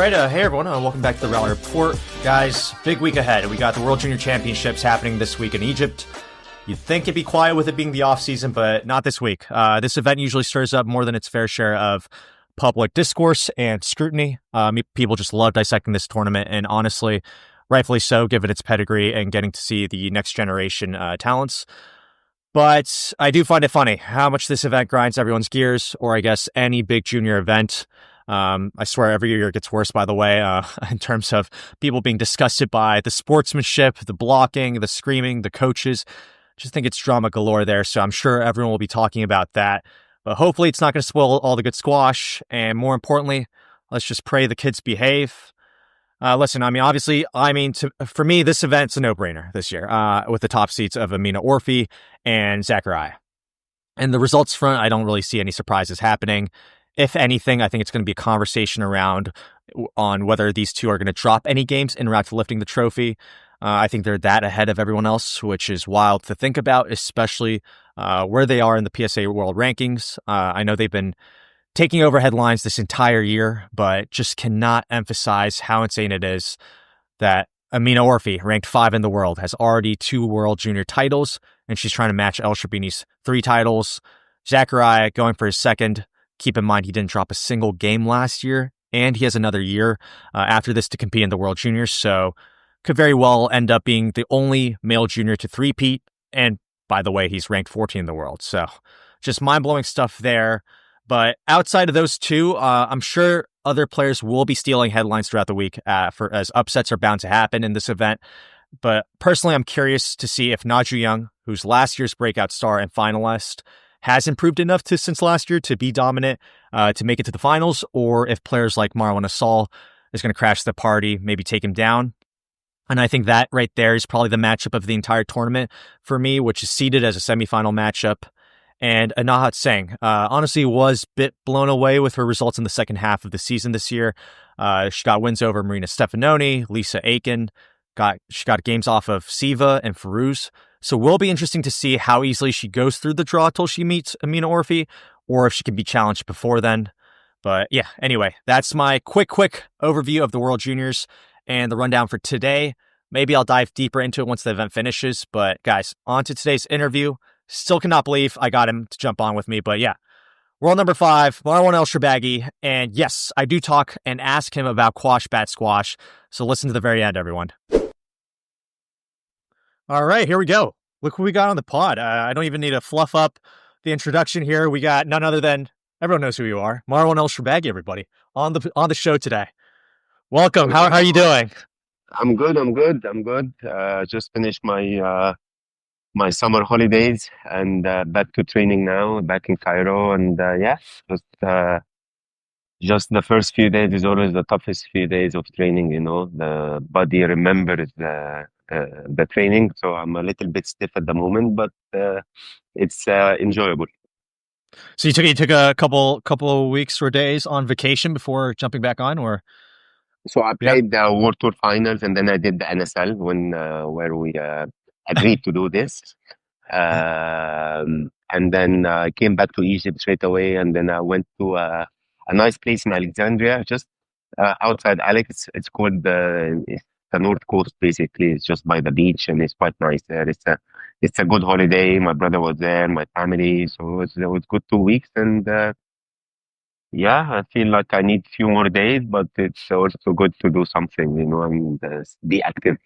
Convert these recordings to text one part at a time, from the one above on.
right, hey everyone, welcome back to the Rally Report. Guys, big week ahead. We got the World Junior Championships happening this week in Egypt. You'd think it'd be quiet with it being the off-season, but not this week. This event usually stirs up more than its fair share of public discourse and scrutiny. People just love dissecting this tournament, and honestly, rightfully so, given its pedigree and getting to see the next generation talents. But I do find it funny how much this event grinds everyone's gears, or I guess any big junior event. I swear every year it gets worse, by the way, in terms of people being disgusted by the sportsmanship, the blocking, the screaming, the coaches. Just think it's drama galore there, so I'm sure everyone will be talking about that. But hopefully it's not going to spoil all the good squash, and more importantly, let's just pray the kids behave. Listen, for me, this event's a no-brainer this year, with the top seats of Amina Orfi and Zachariah. And the results front, I don't really see any surprises happening. If anything, I think it's going to be a conversation on whether these two are going to drop any games en route to lifting the trophy. I think they're that ahead of everyone else, which is wild to think about, especially where they are in the PSA World Rankings. I know they've been taking over headlines this entire year, but just cannot emphasize how insane it is that Amina Orfi, ranked 5 in the world, has already 2 World Junior titles, and she's trying to match El Shorbagy's 3 titles. Zachariah going for his 2nd. Keep in mind, he didn't drop a single game last year, and he has another year after this to compete in the World Juniors, so could very well end up being the only male junior to three-peat. And by the way, he's ranked 14 in the world, so just mind-blowing stuff there. But outside of those two, I'm sure other players will be stealing headlines throughout the week as upsets are bound to happen in this event. But personally, I'm curious to see if Na Ju-young, who's last year's breakout star and finalist, has improved enough since last year to be dominant, to make it to the finals, or if players like Marwan El is going to crash the party, maybe take him down. And I think that right there is probably the matchup of the entire tournament for me, which is seeded as a semifinal matchup. And Anahat Singh, honestly, was a bit blown away with her results in the second half of the season this year. She got wins over Marina Stefanoni, Lisa Aiken. She got games off of Siva and Farouz. So it will be interesting to see how easily she goes through the draw till she meets Amina Orfi, or if she can be challenged before then. But yeah, anyway, that's my quick overview of the World Juniors and the rundown for today. Maybe I'll dive deeper into it once the event finishes. But guys, on to today's interview. Still cannot believe I got him to jump on with me. But yeah, world number 5, Marwan El Shorbagy. And yes, I do talk and ask him about QuashBadSquash. So listen to the very end, everyone. All right, here we go. Look what we got on the pod. I don't even need to fluff up the introduction here. We got none other than, everyone knows who you are, Marwan El Shorbagy, everybody, on the show today. Welcome. How are you doing? I'm good. Just finished my my summer holidays and back to training now, back in Cairo. And just the first few days is always the toughest few days of training. The body remembers the training, so I'm a little bit stiff at the moment, but it's enjoyable. So you took a couple of weeks or days on vacation before jumping back on, or? So I played the World Tour finals, and then I did the NSL where we agreed to do this. And then I came back to Egypt straight away, and then I went to a nice place in Alexandria, just outside Alex. It's called the North Coast, basically. It's just by the beach, and it's quite nice there. It's a good holiday. My brother was there, my family, so it was good 2 weeks, and I feel like I need a few more days, but it's also good to do something, and be active.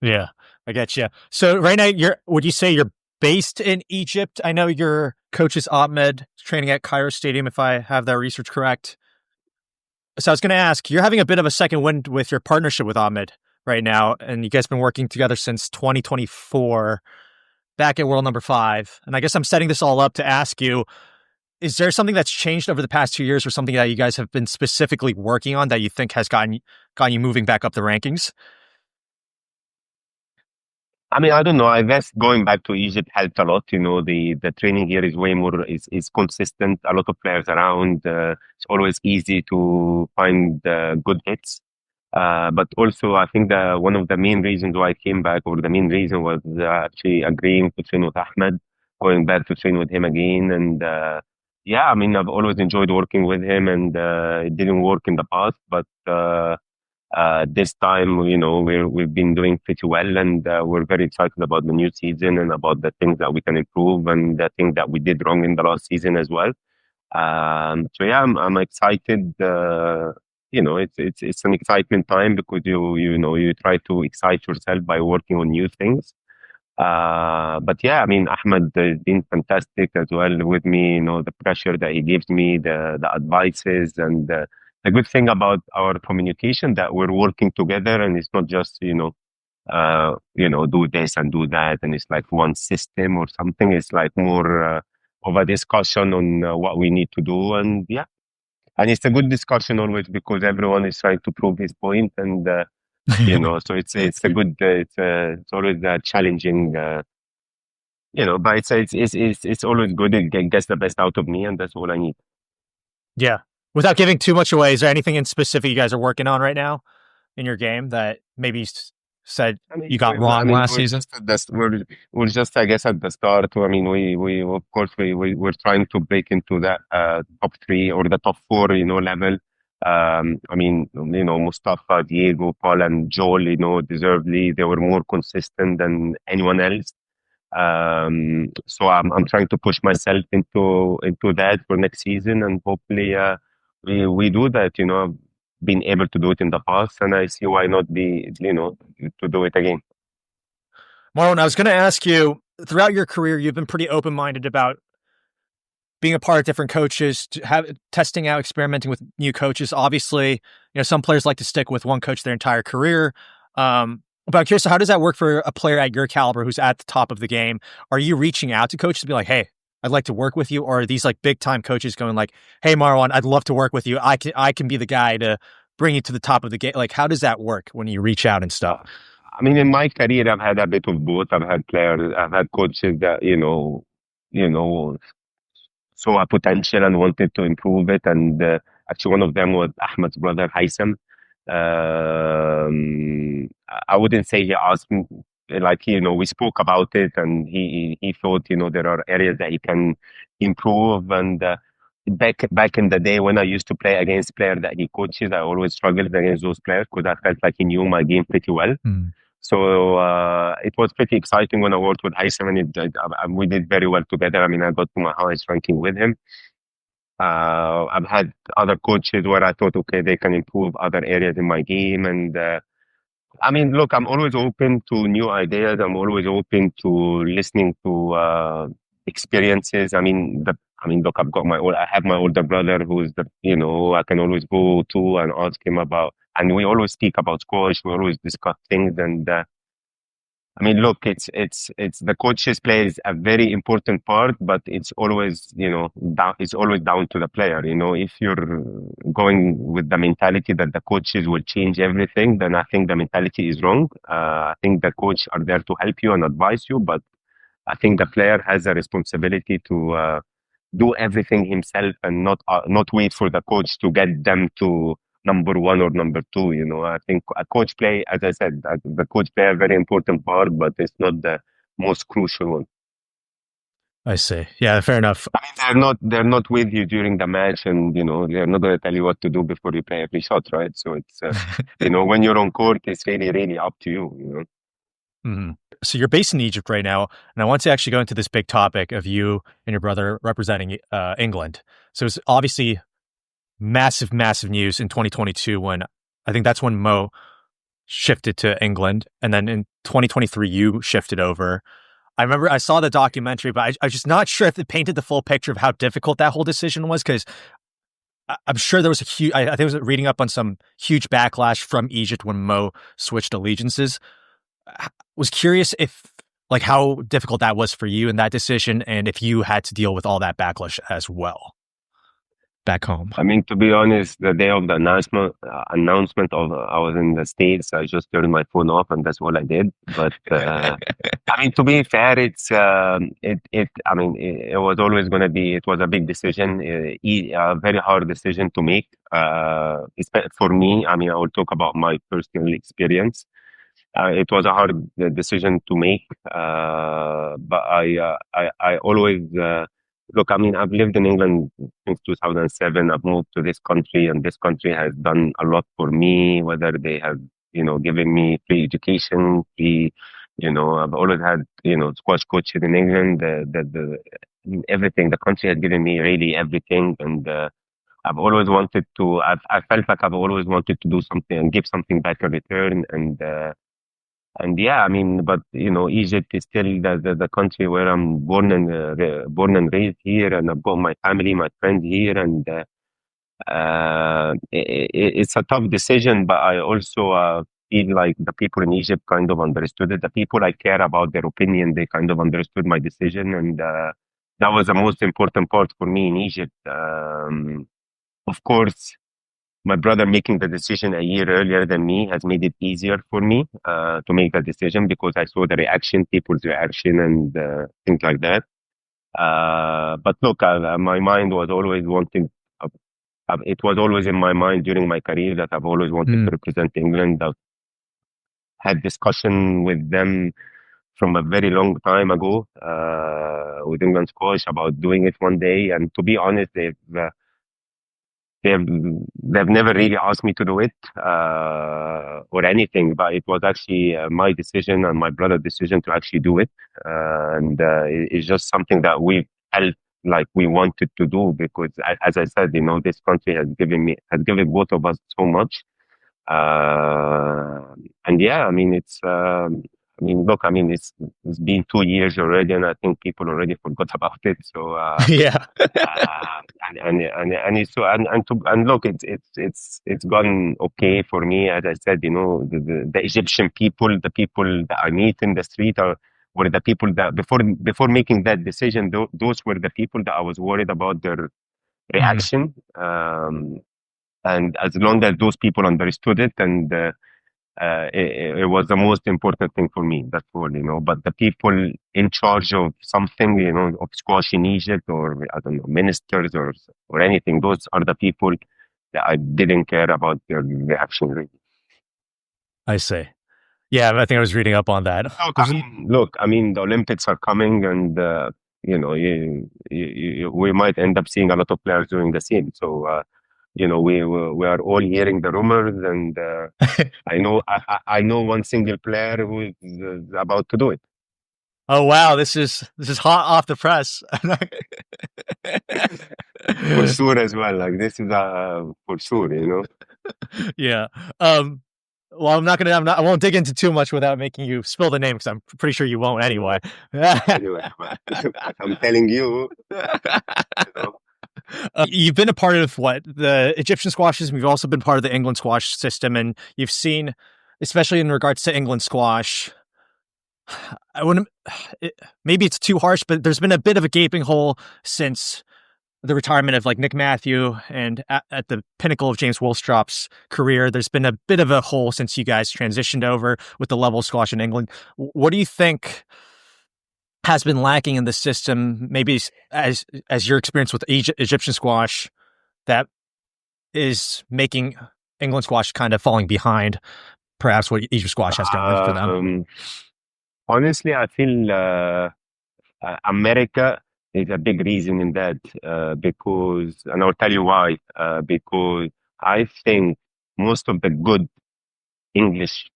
Yeah, I get you. So right now, would you say you're based in Egypt? I know your coach is Ahmed, training at Cairo Stadium, if I have that research correct. So I was going to ask, you're having a bit of a second wind with your partnership with Ahmed right now, and you guys have been working together since 2024, back at World number 5. And I guess I'm setting this all up to ask you, is there something that's changed over the past 2 years, or something that you guys have been specifically working on that you think has gotten you moving back up the rankings? I mean, I don't know. I guess going back to Egypt helped a lot. The training here is way more is consistent. A lot of players around. It's always easy to find good hits. But also, I think one of the main reasons why I came back, or the main reason, was actually agreeing to train with Ahmed, going back to train with him again, and yeah, I mean, I've always enjoyed working with him, and it didn't work in the past, but this time, we've been doing pretty well, and we're very excited about the new season and about the things that we can improve and the things that we did wrong in the last season as well. So yeah, I'm excited. It's an excitement time because you try to excite yourself by working on new things. But yeah, I mean, Ahmed has been fantastic as well with me. The pressure that he gives me, the advices, and the good thing about our communication that we're working together, and it's not just do this and do that, and it's like one system or something. It's like more of a discussion on what we need to do, and yeah, and it's a good discussion always because everyone is trying to prove his point, and so it's a good it's always challenging. But it's always good. It gets the best out of me, and that's all I need. Yeah. Without giving too much away, is there anything in specific you guys are working on right now in your game that maybe said I mean, you got wrong last season? We're just, I guess, at the start. I mean, we of course we're trying to break into that top three or the top four, level. I mean, Mustafa, Diego, Paul, and Joel, deservedly, they were more consistent than anyone else. So I'm trying to push myself into that for next season, and hopefully we do that. I've been able to do it in the past, and I see why not be to do it again. Marwan, I was going to ask you, throughout your career, you've been pretty open-minded about being a part of different coaches, testing out, experimenting with new coaches. Obviously, some players like to stick with one coach their entire career. But I'm curious, how does that work for a player at your caliber who's at the top of the game? Are you reaching out to coaches to be like, hey, I'd like to work with you? Or are these like big time coaches going like, hey, Marwan, I'd love to work with you. I can be the guy to bring you to the top of the game. Like, how does that work when you reach out and stuff? I mean, in my career, I've had a bit of both. I've had coaches that, saw a potential and wanted to improve it. And actually, one of them was Ahmed's brother, Haitham. I wouldn't say he asked me, like, we spoke about it, and he thought, there are areas that he can improve. And back in the day when I used to play against players that he coaches, I always struggled against those players because I felt like he knew my game pretty well. Mm. So it was pretty exciting when I worked with Haitham, and we did very well together. I mean, I got to my highest ranking with him. I've had other coaches where I thought, okay, they can improve other areas in my game. And I mean, look, I'm always open to new ideas. I'm always open to listening to experiences. Look, I have my older brother who's I can always go to and ask him about, and we always speak about squash. We always discuss things, and look, it's the coaches plays a very important part, but it's always, it's always down to the player. If you're going with the mentality that the coaches will change everything, then I think the mentality is wrong. I think the coach are there to help you and advise you, but I think the player has a responsibility to do everything himself and not wait for the coach to get them to number one or number two. I think a coach play, as I said, the coach play a very important part, but it's not the most crucial one. I see. Yeah, fair enough. I mean, they're not with you during the match, and they're not going to tell you what to do before you play every shot, right? So it's when you're on court, it's really really up to you. Mm-hmm. So you're based in Egypt right now, and I want to actually go into this big topic of you and your brother representing England. So it's obviously massive, massive news in 2022 when I think that's when Mo shifted to England, and then in 2023 you shifted over. I remember I saw the documentary, but I'm just not sure if it painted the full picture of how difficult that whole decision was, because I'm sure there was a huge, I think I was reading up on some huge backlash from Egypt when Mo switched allegiances. I was curious like how difficult that was for you in that decision, and if you had to deal with all that backlash as well back home. I mean, to be honest, the day of the announcement of I was in the States, I just turned my phone off, and that's all I did. But I mean, to be fair, it was always going to be. It was a big decision, a very hard decision to make. For me, I mean, I will talk about my personal experience. It was a hard decision to make, but I always look, I mean, I've lived in England since 2007. I've moved to this country, and this country has done a lot for me, whether they have, given me free education, I've always had, squash coaches in England, everything. The country has given me really everything. And I felt like I've always wanted to do something and give something back in return. And yeah, I mean, but Egypt is still the country where I'm born and raised here, and I've got my family, my friends here, and it's a tough decision. But I also feel like the people in Egypt kind of understood it. The people I care about, their opinion, they kind of understood my decision, and that was the most important part for me in Egypt. Of course, my brother making the decision a year earlier than me has made it easier for me to make that decision because I saw the reaction, people's reaction, and things like that. But look, my mind was always wanting. It was always in my mind during my career that I've always wanted to represent England. I've had discussion with them from a very long time ago with England Squash about doing it one day. And to be honest, they've they've never really asked me to do it or anything, but it was actually my decision and my brother's decision to actually do it, it's just something that we felt like we wanted to do because, as I said, this country has given both of us so much, and yeah, I mean, look, I mean, it's been 2 years already, and I think people already forgot about it. So, Yeah. and look, it's gone okay for me. As I said, the Egyptian people, the people that I meet in the street were the people that before making that decision, those were the people that I was worried about their reaction. And as long as those people understood it, and it was the most important thing for me. That's all. But the people in charge of something, of squash in Egypt, or I don't know, ministers or anything, those are the people that I didn't care about their reaction. Really. I see. Yeah, I think I was reading up on that. Look, I mean, the Olympics are coming, and we might end up seeing a lot of players doing the same. So, we are all hearing the rumors, and I know one single player who is about to do it. Oh wow, this is hot off the press. For sure as well. Like this is for sure. Yeah. Well, I won't dig into too much without making you spill the name because I'm pretty sure you won't anyway. Anyway, I'm telling you. You've been a part of the Egyptian squashes. We've also been part of the England squash system, and you've seen, especially in regards to England squash, I wouldn't. Maybe it's too harsh, but there's been a bit of a gaping hole since the retirement of like Nick Matthew, and at the pinnacle of James Willstrop's career, there's been a bit of a hole since you guys transitioned over with the level of squash in England. What do you think has been lacking in the system, maybe as your experience with Egyptian squash, that is making England squash kind of falling behind perhaps what Egypt squash has going for them? Honestly, I feel America is a big reason in that because, and I'll tell you why, because I think most of the good English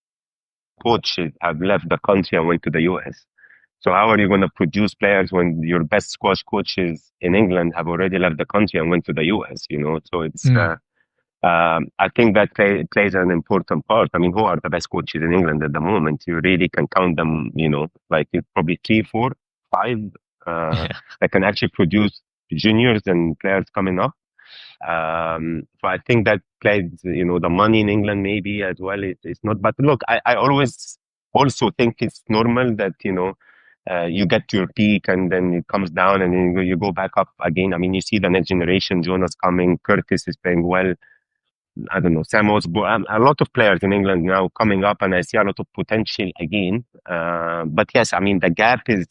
coaches have left the country and went to the US. So how are you going to produce players when your best squash coaches in England have already left the country and went to the US? So it's. I think that plays an important part. I mean, who are the best coaches in England at the moment? You really can count them. Like probably 3, 4, 5 that can actually produce juniors and players coming up. So I think that plays, the money in England maybe as well. It's not, but look, I always also think it's normal that, you get to your peak and then it comes down and then you go back up again. I mean, you see the next generation, Jonas coming, Curtis is playing well. I don't know, Sam Osborne, a lot of players in England now coming up, and I see a lot of potential again. But yes, I mean, the gap is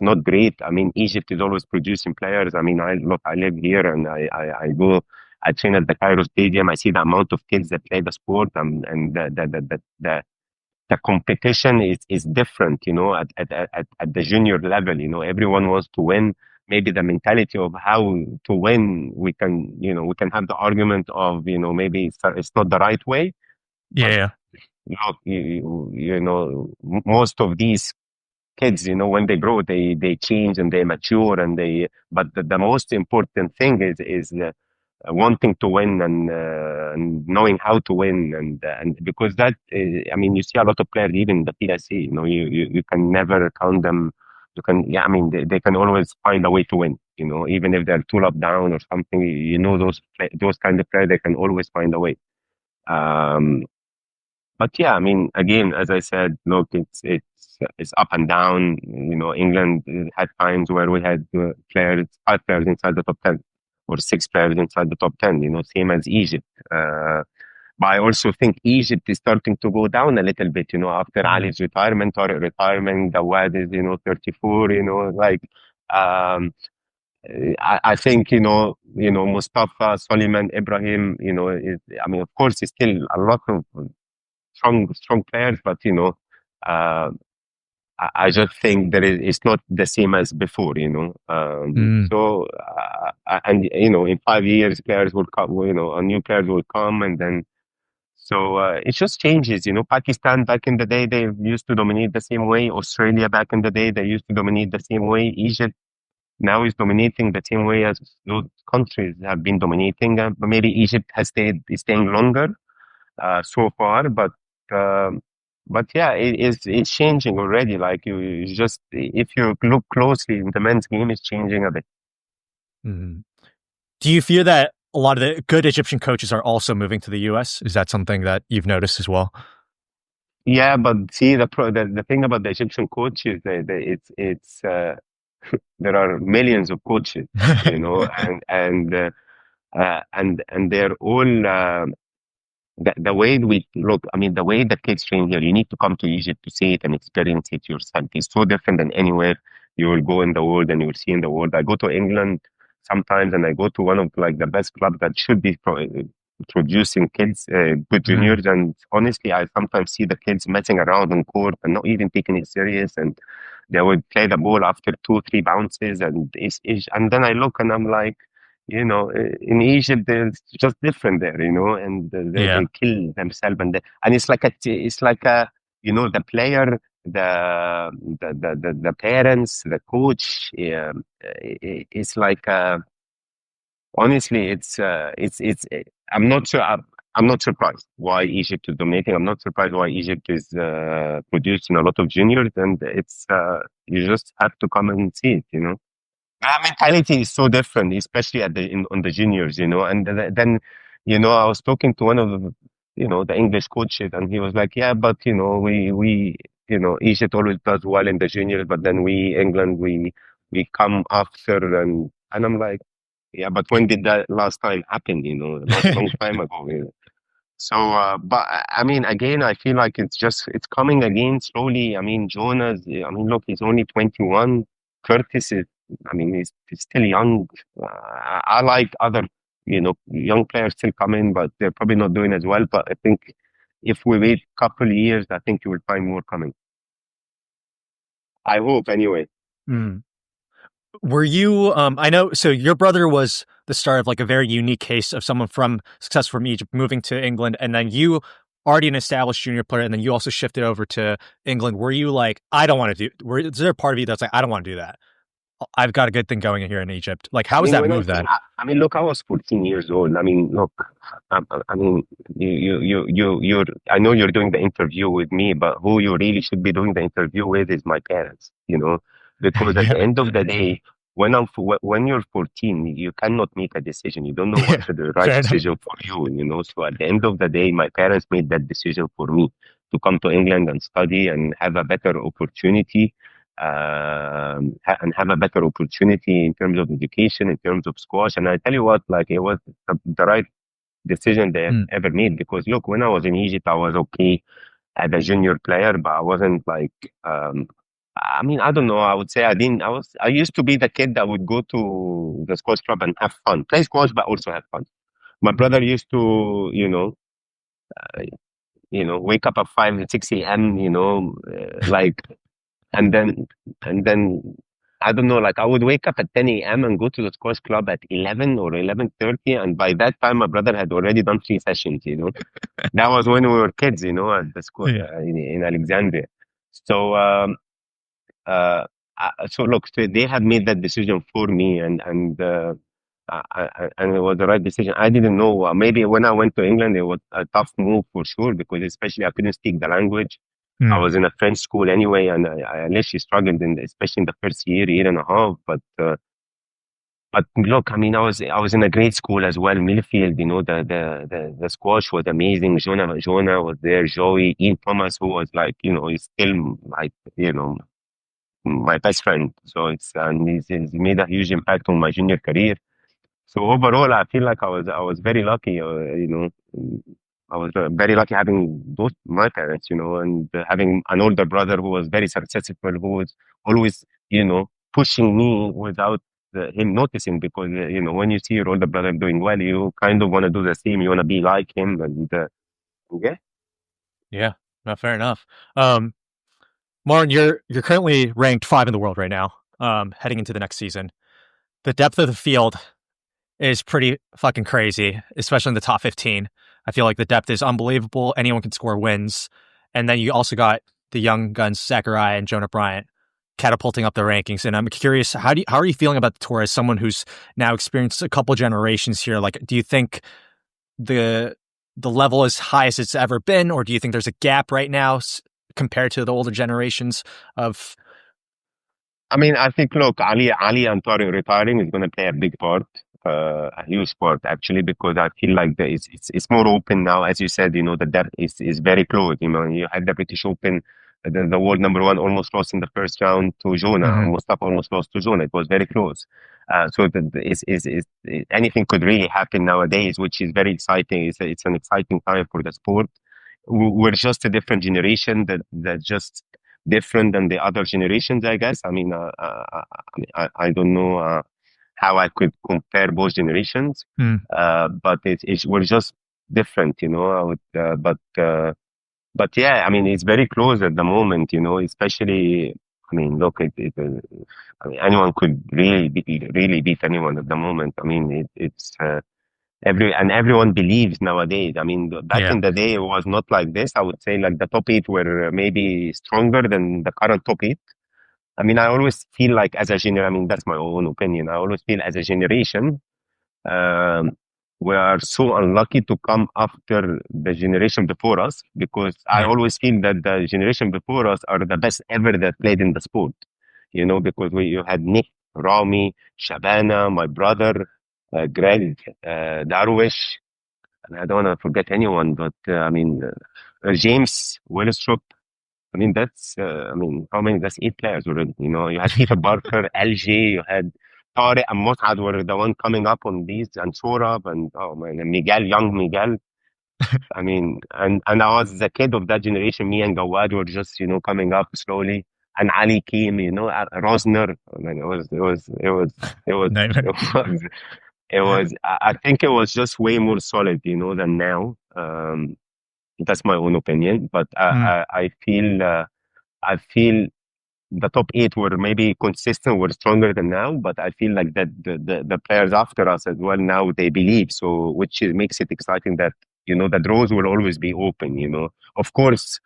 not great. I mean, Egypt is always producing players. I mean, I live here and I train at the Cairo Stadium. I see the amount of kids that play the sport, and the competition is different, at the junior level. Everyone wants to win. maybe the mentality of how to win, we can, we can have the argument of, maybe it's not the right way. Yeah, But yeah. look, most of these kids, when they grow, they change and they mature and but the most important thing is wanting to win and knowing how to win and because that I mean, you see a lot of players even in the PSA, you can never count them. You can, yeah, I mean, they can always find a way to win, even if they're two up down or something, those kind of players, they can always find a way. Um, but yeah, I mean, again, as I said, look, it's up and down. England had times where we had players, 5 players inside the top 10, or 6 players inside the top 10. Same as Egypt. But I also think Egypt is starting to go down a little bit. After Mm. Ali's retirement, Tariq retirement, Dawad is 34. Um, I think Mustafa, Soliman, Ibrahim. I mean, of course, it's still a lot of strong players, but uh, I just think that it's not the same as before. Mm. So and in 5 years, players will come. New players will come, and then so it just changes. Pakistan back in the day they used to dominate the same way. Australia back in the day they used to dominate the same way. Egypt now is dominating the same way as those countries have been dominating. But maybe Egypt has is staying longer so far, um, but yeah, it's changing already. Like you just if you look closely, the men's game is changing a bit. Mm. Do you fear that a lot of the good Egyptian coaches are also moving to the US? Is that something that you've noticed as well? Yeah, but see the thing about the Egyptian coaches, it's there are millions of coaches, and they're all. The way we look, I mean, the way the kids train here, you need to come to Egypt to see it and experience it yourself. It's so different than anywhere you will go in the world and you will see in the world. I go to England sometimes and I go to one of like the best clubs that should be producing kids, good Mm. juniors. And honestly, I sometimes see the kids messing around on court and not even taking it serious. And they would play the ball after 2, 3 bounces. And and then I look and I'm like, in Egypt, it's just different there, and Yeah. they kill themselves, and it's like a, the player, the parents, the coach. It's like honestly, I'm not sure. I'm not surprised why Egypt is dominating. I'm not surprised why Egypt is producing a lot of juniors, and you just have to come and see it. Our mentality is so different, especially on the juniors, and then, I was talking to one of the English coaches, and he was like, yeah, but Egypt always does well in the juniors, but then England, we come after, and I'm like, yeah, but when did that last time happen? Long time ago. So, but I mean, again, I feel like it's coming again slowly. I mean, Jonas, I mean, look, he's only 21. Curtis is, I mean, he's still young. I like other, young players still coming, but they're probably not doing as well. But I think if we wait a couple of years, I think you will find more coming. I hope anyway. Mm. Were you I know, so your brother was the start of like a very unique case of someone from success from Egypt moving to England, and then you already an established junior player, and then you also shifted over to England. Were you like, I don't want to is there a part of you that's like, I don't want to do that? I've got a good thing going here in Egypt. Like, I how was mean, that when I move came, then? I mean, look, I was 14 years old. I mean, look, I mean, I know you're doing the interview with me, but who you really should be doing the interview with is my parents, because at Yeah. the end of the day, when you're 14, you cannot make a decision. You don't know Yeah. what's the right Fair enough. decision for you. So at the end of the day, my parents made that decision for me to come to England and study and have a better opportunity and have a better opportunity in terms of education, in terms of squash. And I tell you what, like it was the right decision they Mm. ever made because look, when I was in Egypt, I was okay as a junior player, but I wasn't like, I mean, I don't know. I would say I used to be the kid that would go to the squash club and have fun, play squash, but also have fun. My brother Mm. used to, wake up at 5 and 6 a.m., like, and then, and then I don't know, like I would wake up at 10 a.m. and go to the squash club at 11 or 11:30, and by that time my brother had already done 3 sessions. That was when we were kids, at the school Yeah. in Alexandria. So uh, so look, so they had made that decision for me, and it was the right decision. I didn't know. Maybe when I went to England, it was a tough move for sure because especially I couldn't speak the language. I Mm. was in a French school anyway, and I literally struggled especially in the first year and a half. But look, I mean, I was in a great school as well, Millfield. The squash was amazing. Jonah was there. Joey, Ian Thomas, who was like, he's still like, my best friend. So and he's made a huge impact on my junior career. So overall, I feel like I was very lucky. I was very lucky having both my parents, and having an older brother who was very successful, who was always, pushing me without him noticing. Because when you see your older brother doing well, you kind of want to do the same. You want to be like him, and yeah. Yeah. Not fair enough. Martin, you're currently ranked 5 in the world right now. Heading into the next season, the depth of the field is pretty fucking crazy, especially in the top 15. I feel like the depth is unbelievable. Anyone can score wins. And then you also got the young guns, Zachariah and Jonah Bryant, catapulting up the rankings. And I'm curious, how are you feeling about the tour as someone who's now experienced a couple generations here? Like, do you think the level is high as it's ever been, or do you think there's a gap right now compared to the older generations of? I mean, I think, look, Ali and Tariq retiring is going to play a big part, a huge part actually, because I feel like it's more open now. As you said, the depth is very close. You had the British Open, the world number one almost lost in the first round to Jonah. Mhm. Mustafa almost lost to Jonah. It was very close. So anything could really happen nowadays, which is very exciting. It's an exciting time for the sport. We're just a different generation that just different than the other generations, I guess. I mean, I don't know how I could compare both generations, Mm. but we're just different, I would, but yeah, I mean, it's very close at the moment, especially. I mean, look, I mean, anyone could really beat anyone at the moment. I mean, it's. Everyone believes nowadays. I mean, back Yeah. in the day, it was not like this. I would say like the top eight were maybe stronger than the current top eight. I mean, I always feel like as a generation, I mean, that's my own opinion. I always feel as a generation, um, we are so unlucky to come after the generation before us because I Yeah. always feel that the generation before us are the best ever that played in the sport. Because you had Nick, Rami, Shabana, my brother, Greg, Darwish, and I don't want to forget anyone, but I mean, James Willistrup. I mean, I mean, how many? That's 8 players already. You had Peter Barker, LG, you had Tariq and Mosad were the one coming up on these, and Sorab, and oh man, and Miguel, young Miguel. I mean, and I was the kid of that generation. Me and Gawad were just, coming up slowly. And Ali came, Rosner. I mean, it was, Nightmare. it was, I think it was just way more solid, than now. That's my own opinion, but Mm. I feel the top eight were maybe consistent, were stronger than now, but I feel like that the players after us as well now they believe so, makes it exciting that the draws will always be open. Of course,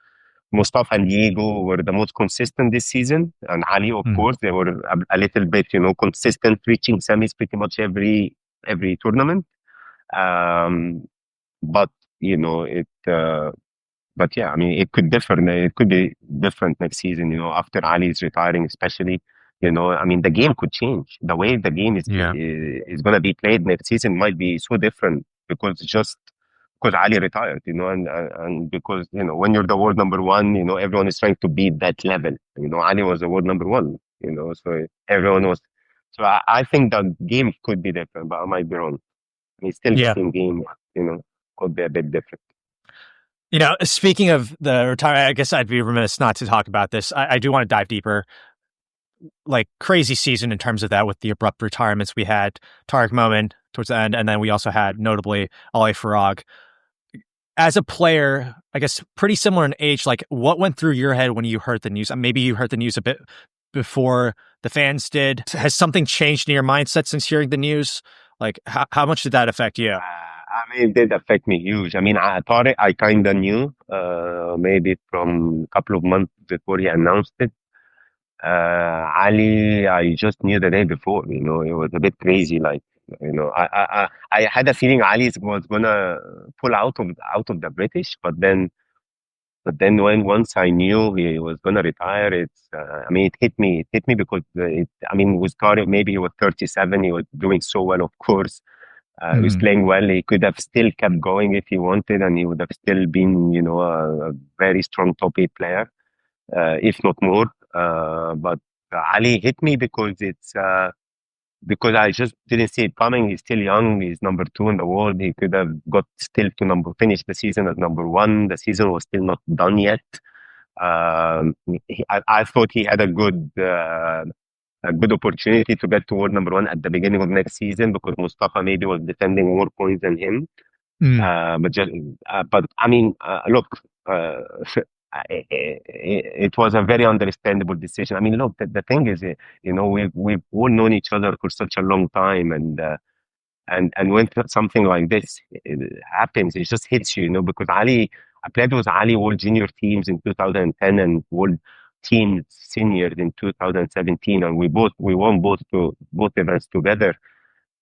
Mustafa and Diego were the most consistent this season, and Ali, of Mm. course, they were a little bit consistent, reaching semis pretty much every tournament. Um, but it. But yeah, I mean, it could differ. It could be different next season. After Ali is retiring, especially. I mean, the game could change. The way the game Yeah. is going to be played next season might be so different because Ali retired. And because when you're the world number one, everyone is trying to beat that level. Ali was the world number one. So everyone was. So I think the game could be different, but I might be wrong. It's still the Yeah. same game. Could be a bit different. Speaking of the retirement, I guess I'd be remiss not to talk about this. I do want to dive deeper. Like crazy season in terms of that with the abrupt retirements we had. Tariq Momin towards the end, and then we also had notably Ali Farag. As a player, I guess pretty similar in age, like what went through your head when you heard the news? Maybe you heard the news a bit before the fans did. Has something changed in your mindset since hearing the news? Like, how much did that affect you? I mean, it did affect me huge. I mean, I thought I kind of knew, maybe from a couple of months before he announced it. Ali, I just knew the day before, it was a bit crazy. Like, I had a feeling Ali was gonna pull out of the British, but then when once I knew he was gonna retire, I mean, it hit me because I mean, with Tariq, maybe he was 37, he was doing so well, of course. He was Mm. playing well. He could have still kept going if he wanted, and he would have still been, a very strong top eight player, if not more. But Ali hit me because I just didn't see it coming. He's still young. He's number two in the world. He could have got still finished the season as number one. The season was still not done yet. I thought he had a good opportunity to get to world number one at the beginning of next season because Mustafa maybe was defending more points than him. Mm. But I mean, look, it was a very understandable decision. I mean, look, the thing is, we've all known each other for such a long time, and when something like this happens, it just hits you, because I played with Ali World Junior teams in 2010 and World Team Seniors in 2017, and we won both events together.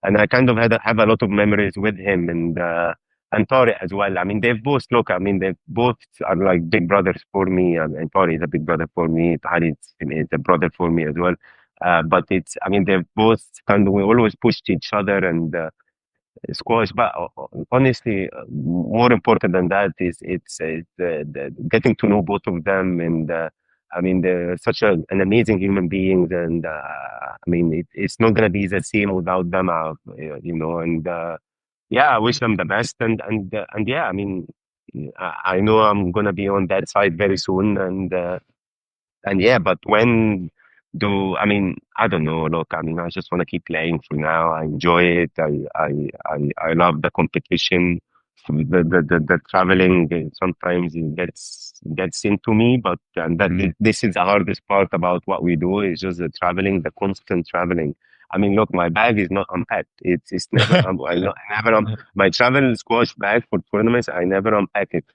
And I kind of have a lot of memories with him and Tariq as well. I mean, they both are like big brothers for me, and Tariq is a big brother for me. Ali is a brother for me as well. But I mean, they've both we always pushed each other and squash. But honestly, more important than that is the getting to know both of them, and I mean, they're such an amazing human beings, and I mean, it's not gonna be the same without them, and yeah, I wish them the best, and yeah, I mean, I know I'm gonna be on that side very soon, and yeah, but I mean, I don't know. Look, I mean, I just want to keep playing for now. I enjoy it. I love the competition. The traveling sometimes it gets into me, but and that this is the hardest part about what we do is just the traveling, the constant traveling. I mean, look, my bag is not unpacked. It's never. I never. My travel squash bag for tournaments. I never unpack it.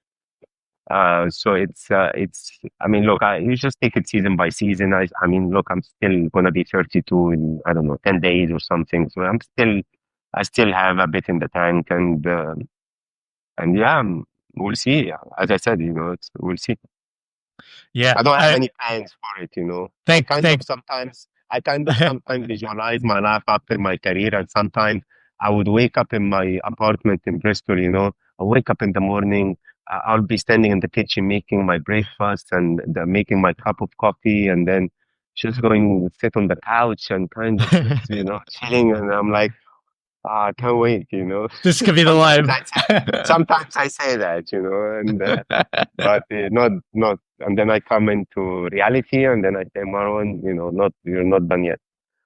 So I mean, look, you just take it season by season. I mean, look, I'm still gonna be 32 in, I don't know, 10 days or something. So I still have a bit in the tank, and yeah, we'll see. As I said, we'll see. Yeah, I don't have any plans for it, Thank. I kind of sometimes visualize my life after my career, and sometimes I would wake up in my apartment in Bristol, I wake up in the morning, I'll be standing in the kitchen making my breakfast and making my cup of coffee, and then just going to sit on the couch and kind of just, chilling, and I'm like, I can't wait, This could be the life. Sometimes I say that, and but not, and then I come into reality, and then I say, Marwan, you're not done yet.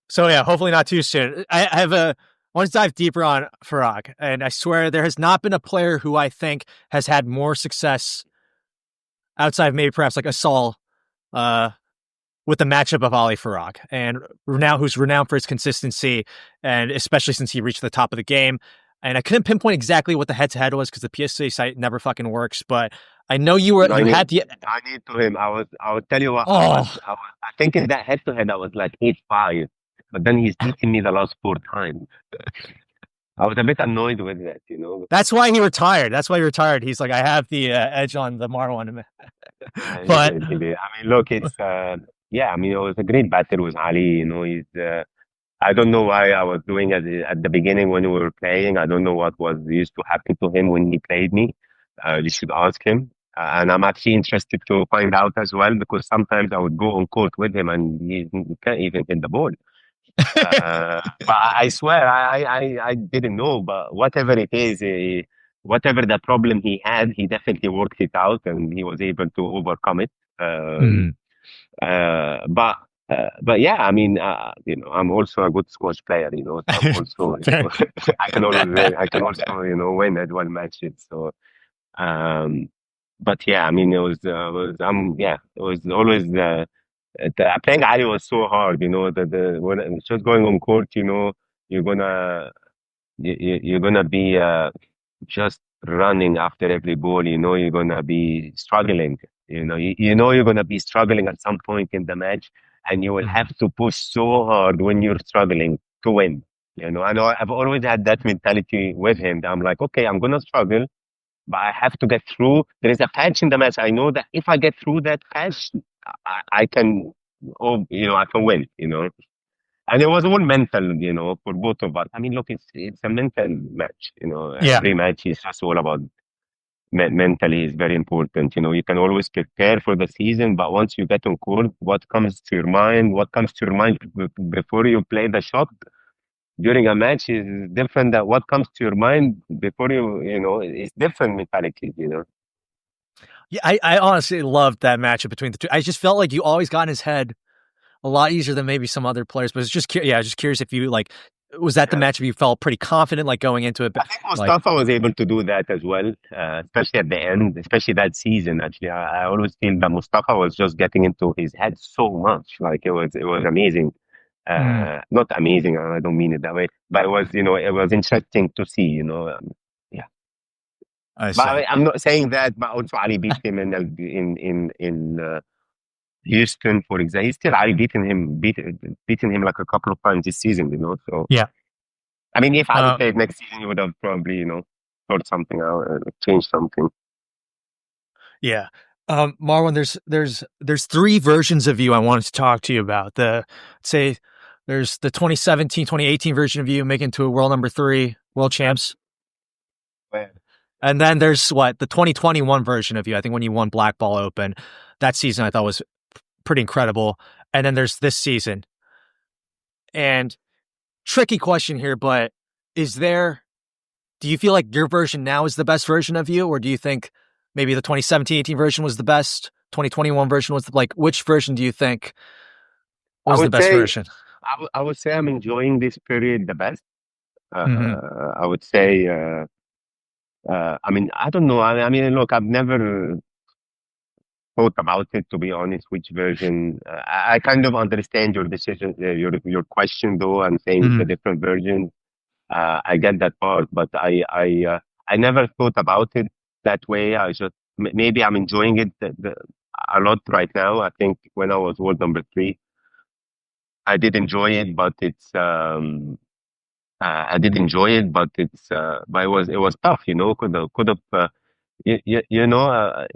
So yeah, hopefully not too soon. I want to dive deeper on Farag, and I swear there has not been a player who I think has had more success outside of maybe perhaps like Asal, with the matchup of Ali Farag, and who's renowned for his consistency, and especially since he reached the top of the game. And I couldn't pinpoint exactly what the head-to-head was because the PSA site never fucking works. But I know I need to him. I will tell you what. I think in that head-to-head I was like 8-5, but then he's beating me the last 4 times. I was a bit annoyed with that, That's why he retired. He's like, I have the edge on the Marwan. But I mean, look, it's yeah. I mean, it was a great battle with Ali. He's. I don't know why I was doing at the beginning when we were playing. I don't know what was used to happen to him when he played me. You should ask him. And I'm actually interested to find out as well because sometimes I would go on court with him and he can't even hit the ball. But I swear I didn't know. But whatever it is, whatever the problem he had, he definitely worked it out and he was able to overcome it. But yeah, I mean, I'm also a good squash player, so I'm also, I can also, win at one matches. So, but yeah, I mean, it was always playing Ali was so hard. When just going on court, you're gonna you're gonna be just running after every ball. You're gonna be struggling. You know you're gonna be struggling at some point in the match, and you will Mhm. have to push so hard when you're struggling to win. I know I've always had that mentality with him. I'm like, okay, I'm gonna struggle, but I have to get through. There is a patch in the match. I know that if I get through that patch, I can, I can win. And it was all mental, for both of us. I mean, look, it's a mental match. Yeah. Every match is just all about mentally is very important. You can always prepare for the season, but once you get on court, what comes to your mind? What comes to your mind before you play the shot during a match is different than what comes to your mind before it's different mentality. Yeah, I honestly loved that matchup between the two. I just felt like you always got in his head a lot easier than maybe some other players. But it's just just curious if you like, was that the Yeah. matchup you felt pretty confident like going into it? I think Like, Mustafa was able to do that as well, especially at the end, especially that season. Actually, I always feel that Mustafa was just getting into his head so much. Like it was amazing. mm, Not amazing. I don't mean it that way, but it was interesting to see. Yeah. I But say, I'm not saying that. But also, Ali beat him in Houston, for example. He's still Ali beating him like a couple of times this season. So. yeah, I mean, if Ali uh, played next season, he would have probably, sort something out, changed something. yeah. Marwan, there's three versions of you I wanted to talk to you about. Say there's the 2017, 2018 version of you making to a world number 3, world champs. Well, And then there's the 2021 version of you. I think when you won Black Ball Open, that season I thought was pretty incredible. And then there's this season. And tricky question here, but do you feel like your version now is the best version of you? Or do you think maybe the 2017-18 version was the best? 2021 version was which version do you think I was the would best say, version? I would say I'm enjoying this period the best. Mm-hmm. I would say, I mean, I don't know. I mean, look, I've never thought about it, to be honest, which version. I kind of understand your decision, your question, though, and saying the Mm-hmm. different versions. I get that part, but I never thought about it that way. I just maybe I'm enjoying it a lot right now. I think when I was world number 3, I did enjoy it, but but it was tough. Could have you know.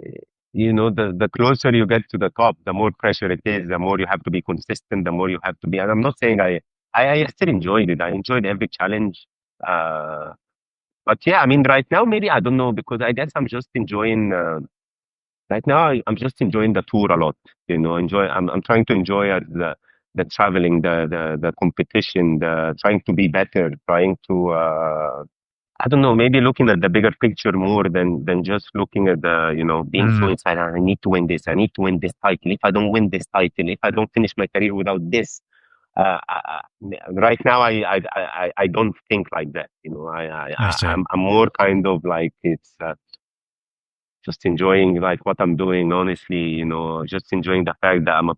The closer you get to the top, the more pressure it is, the more you have to be consistent, the more you have to be. And I'm not saying I still enjoyed it. I enjoyed every challenge. Uh, But yeah, I mean, right now, maybe I don't know because I guess I'm just enjoying. Right now, I'm just enjoying the tour a lot. I'm trying to enjoy the traveling, the competition, the trying to be better, trying to. I don't know, maybe looking at the bigger picture more than just looking at being so Mm-hmm. inside. I need to win this. I need to win this title. If I don't win this title, if I don't finish my career without this, right now I don't think like that. I see. I'm more kind of like it's just enjoying like what I'm doing. Honestly, just enjoying the fact that I'm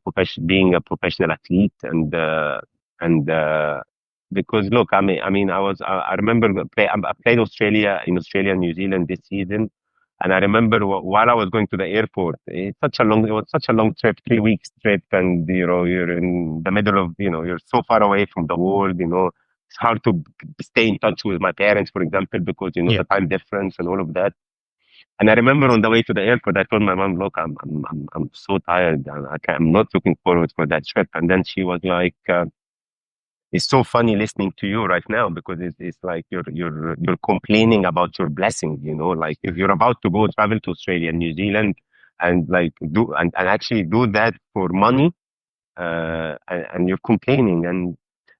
being a professional athlete, and because look, I mean, I remember I played Australia and New Zealand this season. And I remember while I was going to the airport, it was such a long trip, 3 weeks trip, and you're in the middle of, you're so far away from the world. It's hard to stay in touch with my parents, for example, because Yeah. the time difference and all of that. And I remember on the way to the airport, I told my mom, "Look, I'm so tired. I'm not looking forward for that trip." And then she was like, "It's so funny listening to you right now because it's like you're complaining about your blessing. Like if you're about to go travel to Australia and New Zealand and like and actually do that for money, and you're complaining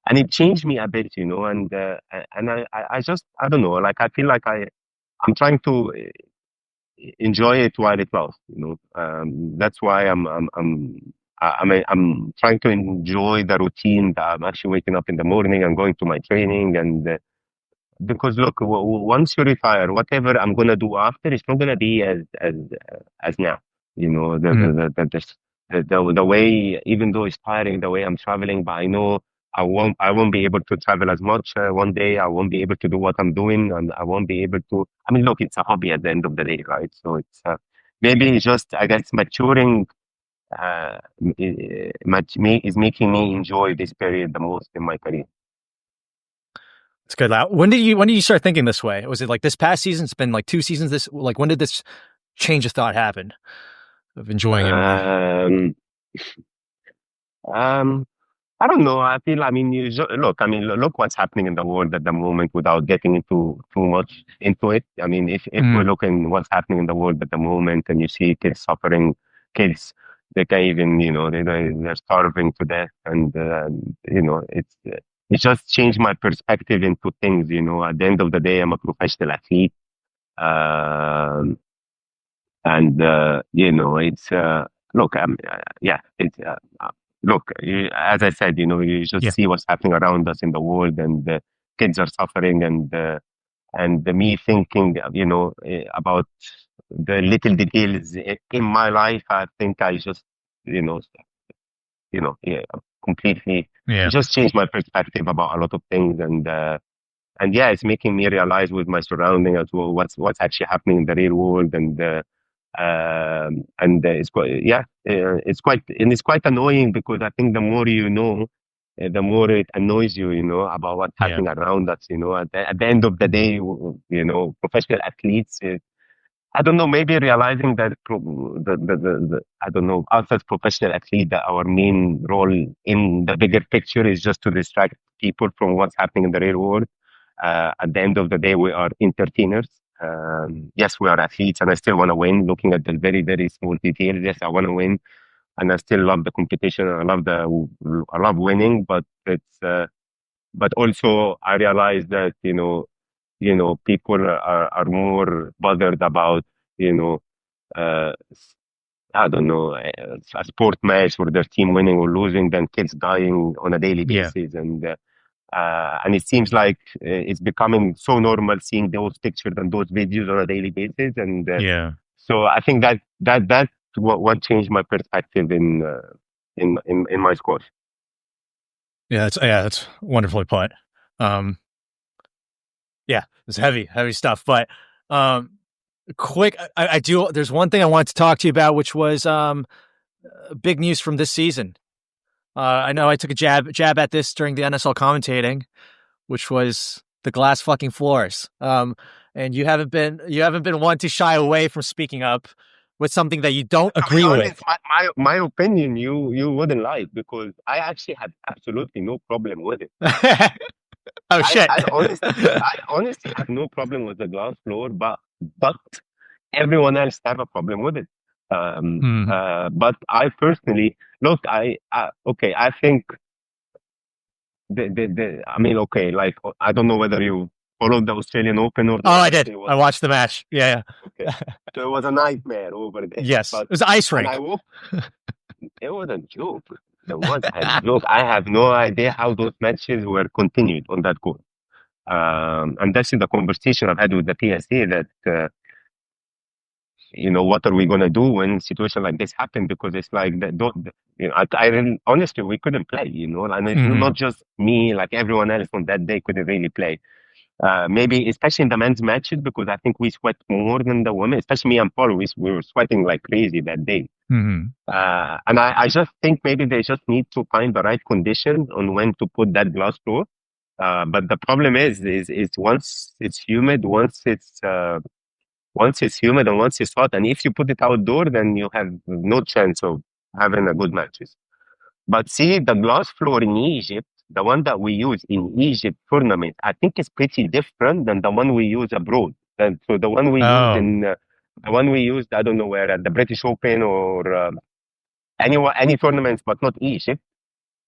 and it changed me a bit, and I just I don't know, like I feel like I'm trying to enjoy it while it lasts. That's why I'm trying to enjoy the routine that I'm actually waking up in the morning and going to my training, and because look, once you retire, whatever I'm gonna do after, it's not gonna be as now. You know, the, Mm-hmm. the, the, the, the way, even though it's tiring, the way I'm traveling, but I know I won't be able to travel as much. One day I won't be able to do what I'm doing, and I won't be able to. I mean, look, it's a hobby at the end of the day, right? So it's maybe it's just, I guess, maturing. Is making me enjoy this period the most in my career. It's good. When did you start thinking this way? Was it like this past season? It's been like 2 seasons. This like when did this change of thought happen of enjoying it more? Um, um, I don't know. I mean, look. I mean, look what's happening in the world at the moment without getting into too much into it. I mean, if we're Mm, looking what's happening in the world at the moment, and you see kids suffering, kids they can't even, they're starving to death, and it just changed my perspective into things. At the end of the day, I'm a professional athlete. Um, and it's look yeah it's look as I said, you just yeah, see what's happening around us in the world, and kids are suffering, and me thinking, about the little details in my life. I think I just, you know yeah, completely, it yeah, just changed my perspective about a lot of things, and yeah, it's making me realize with my surrounding as well what's actually happening in the real world, and it's quite, yeah, it's quite annoying, because I think the more you know, the more it annoys you, about what's yeah, happening around us. At the end of the day, professional athletes. I don't know, maybe realizing that I don't know, us as professional athletes, that our main role in the bigger picture is just to distract people from what's happening in the real world. At the end of the day, we are entertainers. Yes, we are athletes, and I still want to win. Looking at the very, very small details, yes, I want to win, and I still love the competition. I love winning, but also I realize that, people are more bothered about, you know, uh, I don't know, a sport match or their team winning or losing, than kids dying on a daily yeah, basis. And it seems like it's becoming so normal seeing those pictures and those videos on a daily basis. And yeah, so I think that's what changed my perspective in my squash. That's wonderfully put. Um, yeah, it's heavy stuff. But um, quick, I do. There's one thing I wanted to talk to you about, which was big news from this season. I know I took a jab at this during the NSL commentating, which was the glass fucking floors. And you haven't been one to shy away from speaking up with something that you don't To be agree with. honest, my opinion, you wouldn't like, because I actually had absolutely no problem with it. Oh I, shit. I honestly, I honestly had no problem with the glass floor, but everyone else have a problem with it. Hmm. But I personally, look, okay, I think I mean, okay, like, I don't know whether you followed the Australian Open or Oh, not, I but did. it was, I watched the match. Yeah, okay. yeah. So it was a nightmare over there. Yes, it But was an ice and I rink. woke, it was a joke. It was, and look, I have no idea how those matches were continued on that court. And that's in the conversation I've had with the PSA, that what are we gonna do when situation like this happen? Because it's like that. Don't, I really, honestly, we couldn't play. And it's not Hmm. just me. Like, everyone else on that day couldn't really play. Maybe especially in the men's matches, because I think we sweat more than the women. Especially me and Paul, we were sweating like crazy that day. Hmm. And I just think maybe they just need to find the right conditions on when to put that glass floor. But the problem is once it's humid, and once it's hot, and if you put it outdoor, then you have no chance of having a good matches. But see, the glass floor in Egypt, the one that we use in Egypt tournament, I think is pretty different than the one we use abroad. And so Oh. the one we used, I don't know where, at the British Open or any tournaments, but not Egypt.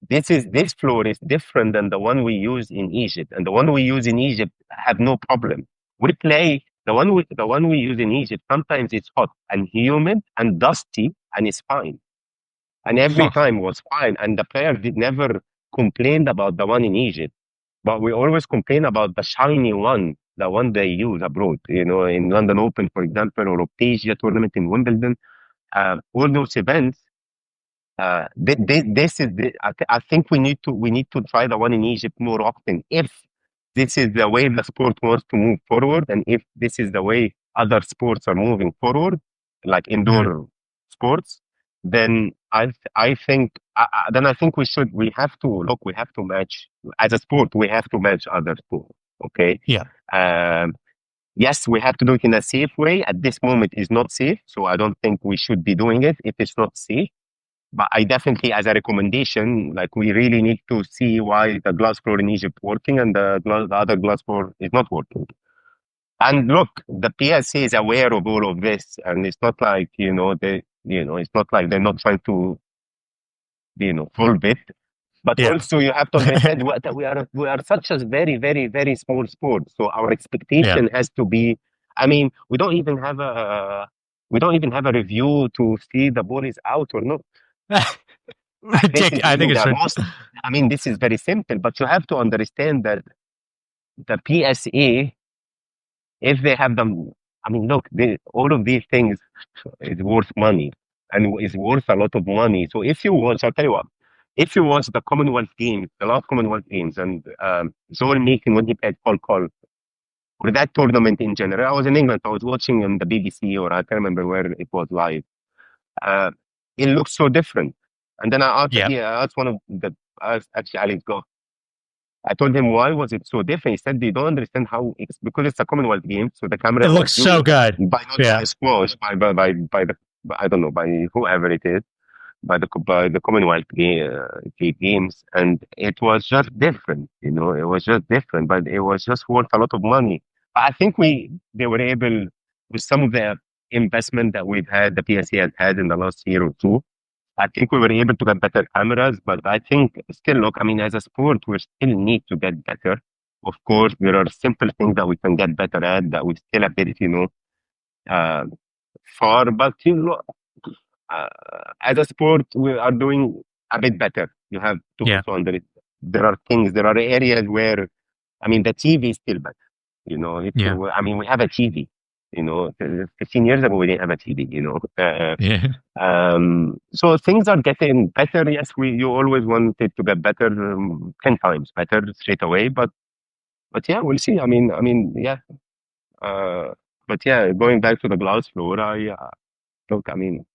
This floor is different than the one we use in Egypt, and the one we use in Egypt have no problem. We play the one we use in Egypt. Sometimes it's hot and humid and dusty, and it's fine. And every Huh. time was fine, and the player did never complained about the one in Egypt. But we always complain about the shiny one, the one they use abroad. In London Open, for example, or Optasia tournament in Wimbledon. All those events, This is I think we need to try the one in Egypt more often. If this is the way the sport wants to move forward, and if this is the way other sports are moving forward, like Mhm. indoor sports, then I think we have to match as a sport. We have to match other sports. Okay. Yeah. Um, yes, we have to do it in a safe way. At this moment, it's not safe, so I don't think we should be doing it if it's not safe. But I definitely, as a recommendation, like we really need to see why the glass floor in Egypt working and the other glass floor is not working. And look, the PSA is aware of all of this, and it's not like it's not like they're not trying to solve it. But Yeah. also, you have to understand that we are such a very very very small sport, so our Yeah. expectation has to be. I mean, we don't even have a review to see the ball is out or not. This is I even think it's the most. I mean, this is very simple, but you have to understand that the PSA, if they have them, I mean, look, all of these things is worth money and is worth a lot of money. So if you watch, I'll tell you what, if you watch the Commonwealth Games, the last Commonwealth Games, and Zoel Meakin when he played Call, or that tournament in general, I was in England, I was watching on the BBC or I can't remember where it was live. Uh, it looks so different. And then yeah. I asked one of the, I asked actually Alex Go. I told him why was it so different. He said they don't understand how it's because it's a Commonwealth game, so the It camera was looks so zoomed good. by not by Yeah. the squash, by the I don't know by whoever it is, by the Games, and it was just different. It was just different, but it was just worth a lot of money. I think they were able with some of the investment that the PSA has had in the last year or two. I think we were able to get better cameras, but I think still, look, I mean, as a sport, we still need to get better. Of course, there are simple things that we can get better at that we still a bit, uh, far, but uh, as a sport, we are doing a bit better. You have to Yeah. also there are things, there are areas where, I mean, the TV is still better. Yeah. I mean, we have a TV. 15 years ago, we didn't have a TV. Yeah. So things are getting better. Yes, you always want it to get better, 10 times better straight away. But yeah, we'll see. Yeah. Uh, but yeah, going back to the glass floor, look. I mean,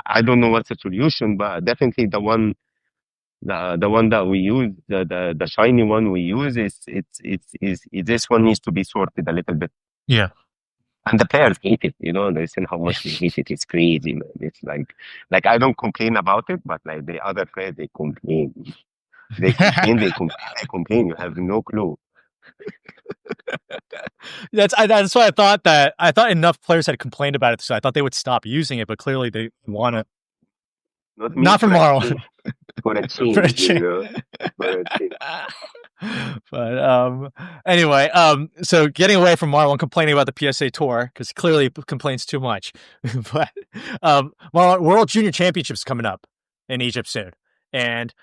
I don't know what's the solution, but definitely the one that we use, the shiny one we use this one needs to be sorted a little bit. Yeah. And the players hate it, they say how much they hate it. It's crazy, man. It's like I don't complain about it, but like the other players, they complain. They complain, they complain, they complain. You have no clue. That's why I thought enough players had complained about it, so I thought they would stop using it, but clearly they want to. Not me Not for for a Marl. change. For a For a change, change. For a change. But anyway, so getting away from Marlon complaining about the PSA Tour because clearly he complains too much. But Marlon, World Junior Championships coming up in Egypt soon, and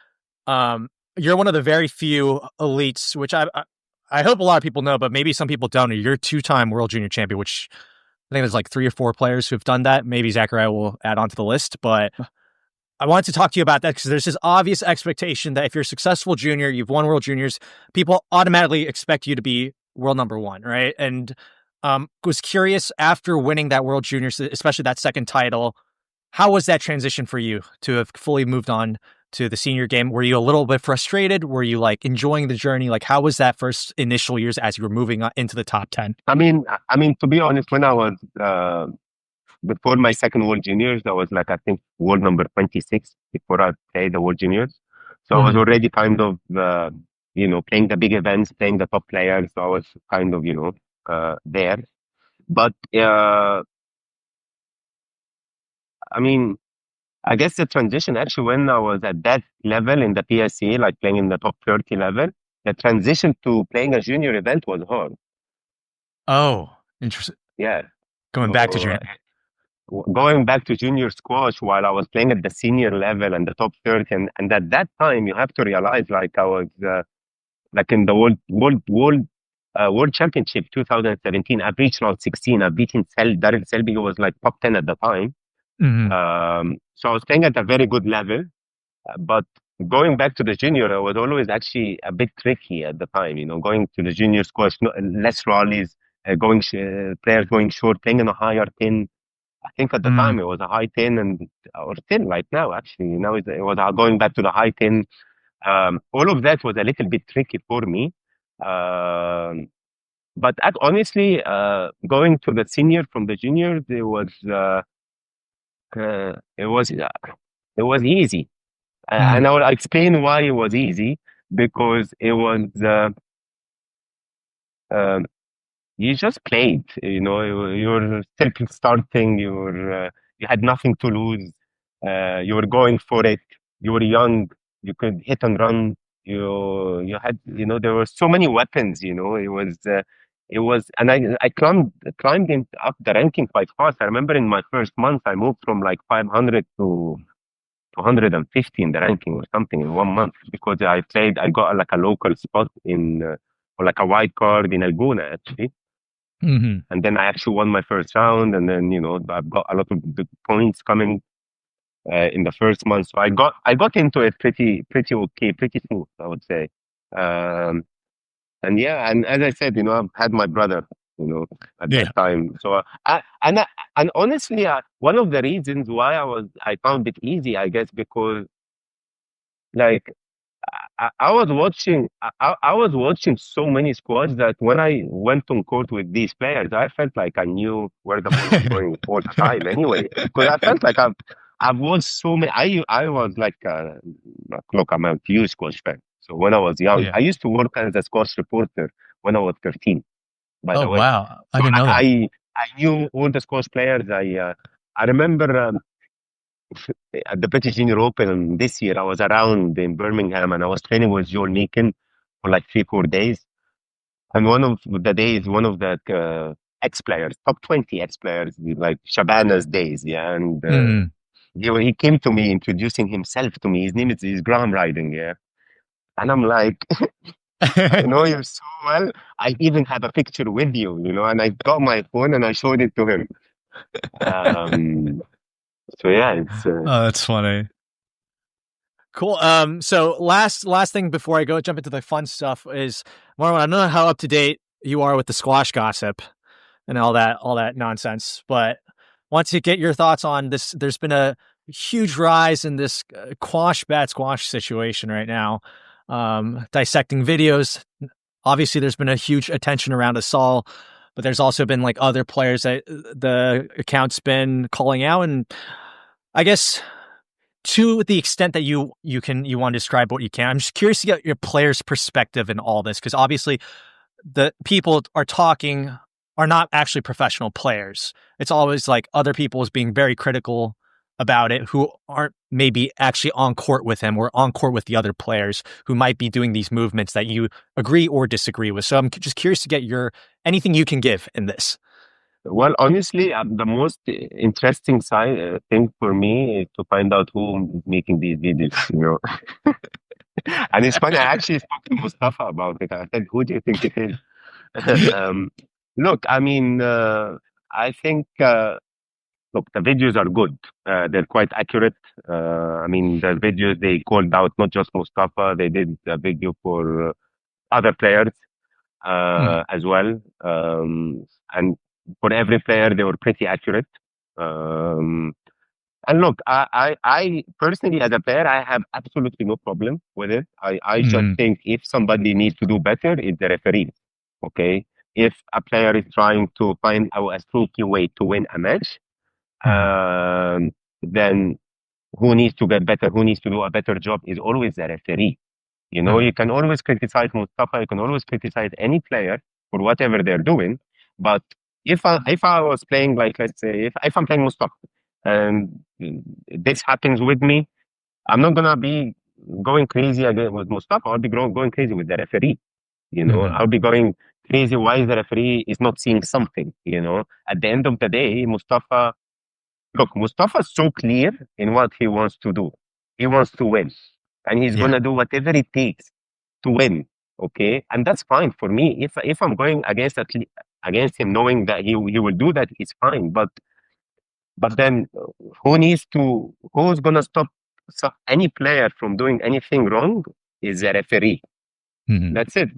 you're one of the very few elites, which I hope a lot of people know, but maybe some people don't. You're two-time World Junior Champion, which I think there's like 3 or 4 players who've done that. Maybe Zachariah will add on to the list, but I wanted to talk to you about that because there's this obvious expectation that if you're a successful junior, you've won World Juniors, people automatically expect you to be world number 1, right? And was curious after winning that World Juniors, especially that second title, how was that transition for you to have fully moved on to the senior game? Were you a little bit frustrated? Were you like enjoying the journey? Like, how was that first initial years as you were moving into the top 10? I mean, to be honest, when I was before my second World Juniors, I was like I think world number 26 before I played the World Juniors. So I was already kind of playing the big events, playing the top players. So I was kind of there. But I mean, I guess the transition actually when I was at that level in the PSA, like playing in the top 30 level, the transition to playing a junior event was hard. Oh, interesting. Yeah. Going back to junior. Going back to junior squash while I was playing at the senior level and the top 30, and at that time you have to realize like I was like in the world championship 2017. I've reached round 16. I've beaten Daryl Selby, who was like top 10 at the time. Mm-hmm. So I was playing at a very good level. But going back to the junior, it was always actually a bit tricky at the time. Going to the junior squash, less rallies, players going short, playing in a higher pin. I think at the Mm, time it was a high 10 or 10 right now, actually. It was going back to the high 10. All of that was a little bit tricky for me. Um, but honestly, going to the senior from the juniors, uh, it was, uh, it was easy. mm, And I will explain why it was easy because it was, um, you just played, you were still starting, you had nothing to lose, you were going for it, you were young, you could hit and run, you had, there were so many weapons, and I climbed up the ranking quite fast. I remember in my first month, I moved from like 500 to 250 in the ranking or something in 1 month because I got like a local spot or like a wild card in Alguna actually. mm-hmm. And then I actually won my first round, and then I've got a lot of the points coming in the first month. So I got into it pretty okay, pretty smooth, I would say. Um, and yeah, and as I said, I've had my brother, at Yeah. that time. So and honestly, one of the reasons why I found it easy, I guess, because like I was watching I was watching so many squads that when I went on court with these players, I felt like I knew where the ball was going all the time anyway. Because I felt like I've watched so many. I was like look, I'm a huge squash fan. So when I was young, Yeah. I used to work as a squash reporter when I was 13. By Oh, the way, wow. I so didn't know that. I knew all the squash players. I remember. At the British Junior Open this year, I was around in Birmingham and I was training with Joel Meakin for like 3, 4 days. And one of the days, one of the ex players, top 20 ex players, like Shabana's days, yeah. And Mm. he came to me introducing himself to me. His name is Graham Riding, yeah. And I'm like, I know you so well. I even have a picture with you, and I got my phone and I showed it to him. Um, so yeah, it's Oh, that's funny. Cool. So last thing before I go jump into the fun stuff is Marwan, I don't know how up to date you are with the squash gossip and all that nonsense, but want to get your thoughts on this. There's been a huge rise in this QuashBadSquash situation right now. Dissecting videos. Obviously, there's been a huge attention around Asal, but there's also been like other players that the account's been calling out, and I guess to the extent that you want to describe what you can. I'm just curious to get your player's perspective in all this because obviously the people are talking are not actually professional players. It's always like other people is being very critical about it who aren't maybe actually on court with him or on court with the other players who might be doing these movements that you agree or disagree with. So I'm just curious to get your anything you can give in this. Well, honestly, the most interesting thing for me is to find out who is making these videos. And it's funny, I actually spoke to Mustafa about it. I said, "Who do you think it is?" um, look, I mean, I think, look, the videos are good. They're quite accurate. I mean, the videos they called out not just Mustafa, they did a video for other players Mm, as well. And for every player, they were pretty accurate. Um, and look, I personally, as a player, I have absolutely no problem with it. I just mm, think if somebody needs to do better, it's the referee. Okay. If a player is trying to find a sneaky way to win a match, mm, then who needs to get better, who needs to do a better job is always the referee. mm, You can always criticize Mustafa, you can always criticize any player for whatever they're doing. But if I was playing, like, let's say, if I'm playing Mustafa and this happens with me, I'm not gonna be going crazy again with Mustafa. I'll be going crazy with the referee. mm, I'll be going crazy why the referee is not seeing something. At the end of the day, Mustafa is so clear in what he wants to do. He wants to win, and he's yeah. gonna do whatever it takes to win. Okay, and that's fine for me. If I'm going against him, knowing that he will do that, it's fine. But then who's gonna stop? any player from doing anything wrong is a referee. Mhm. That's it.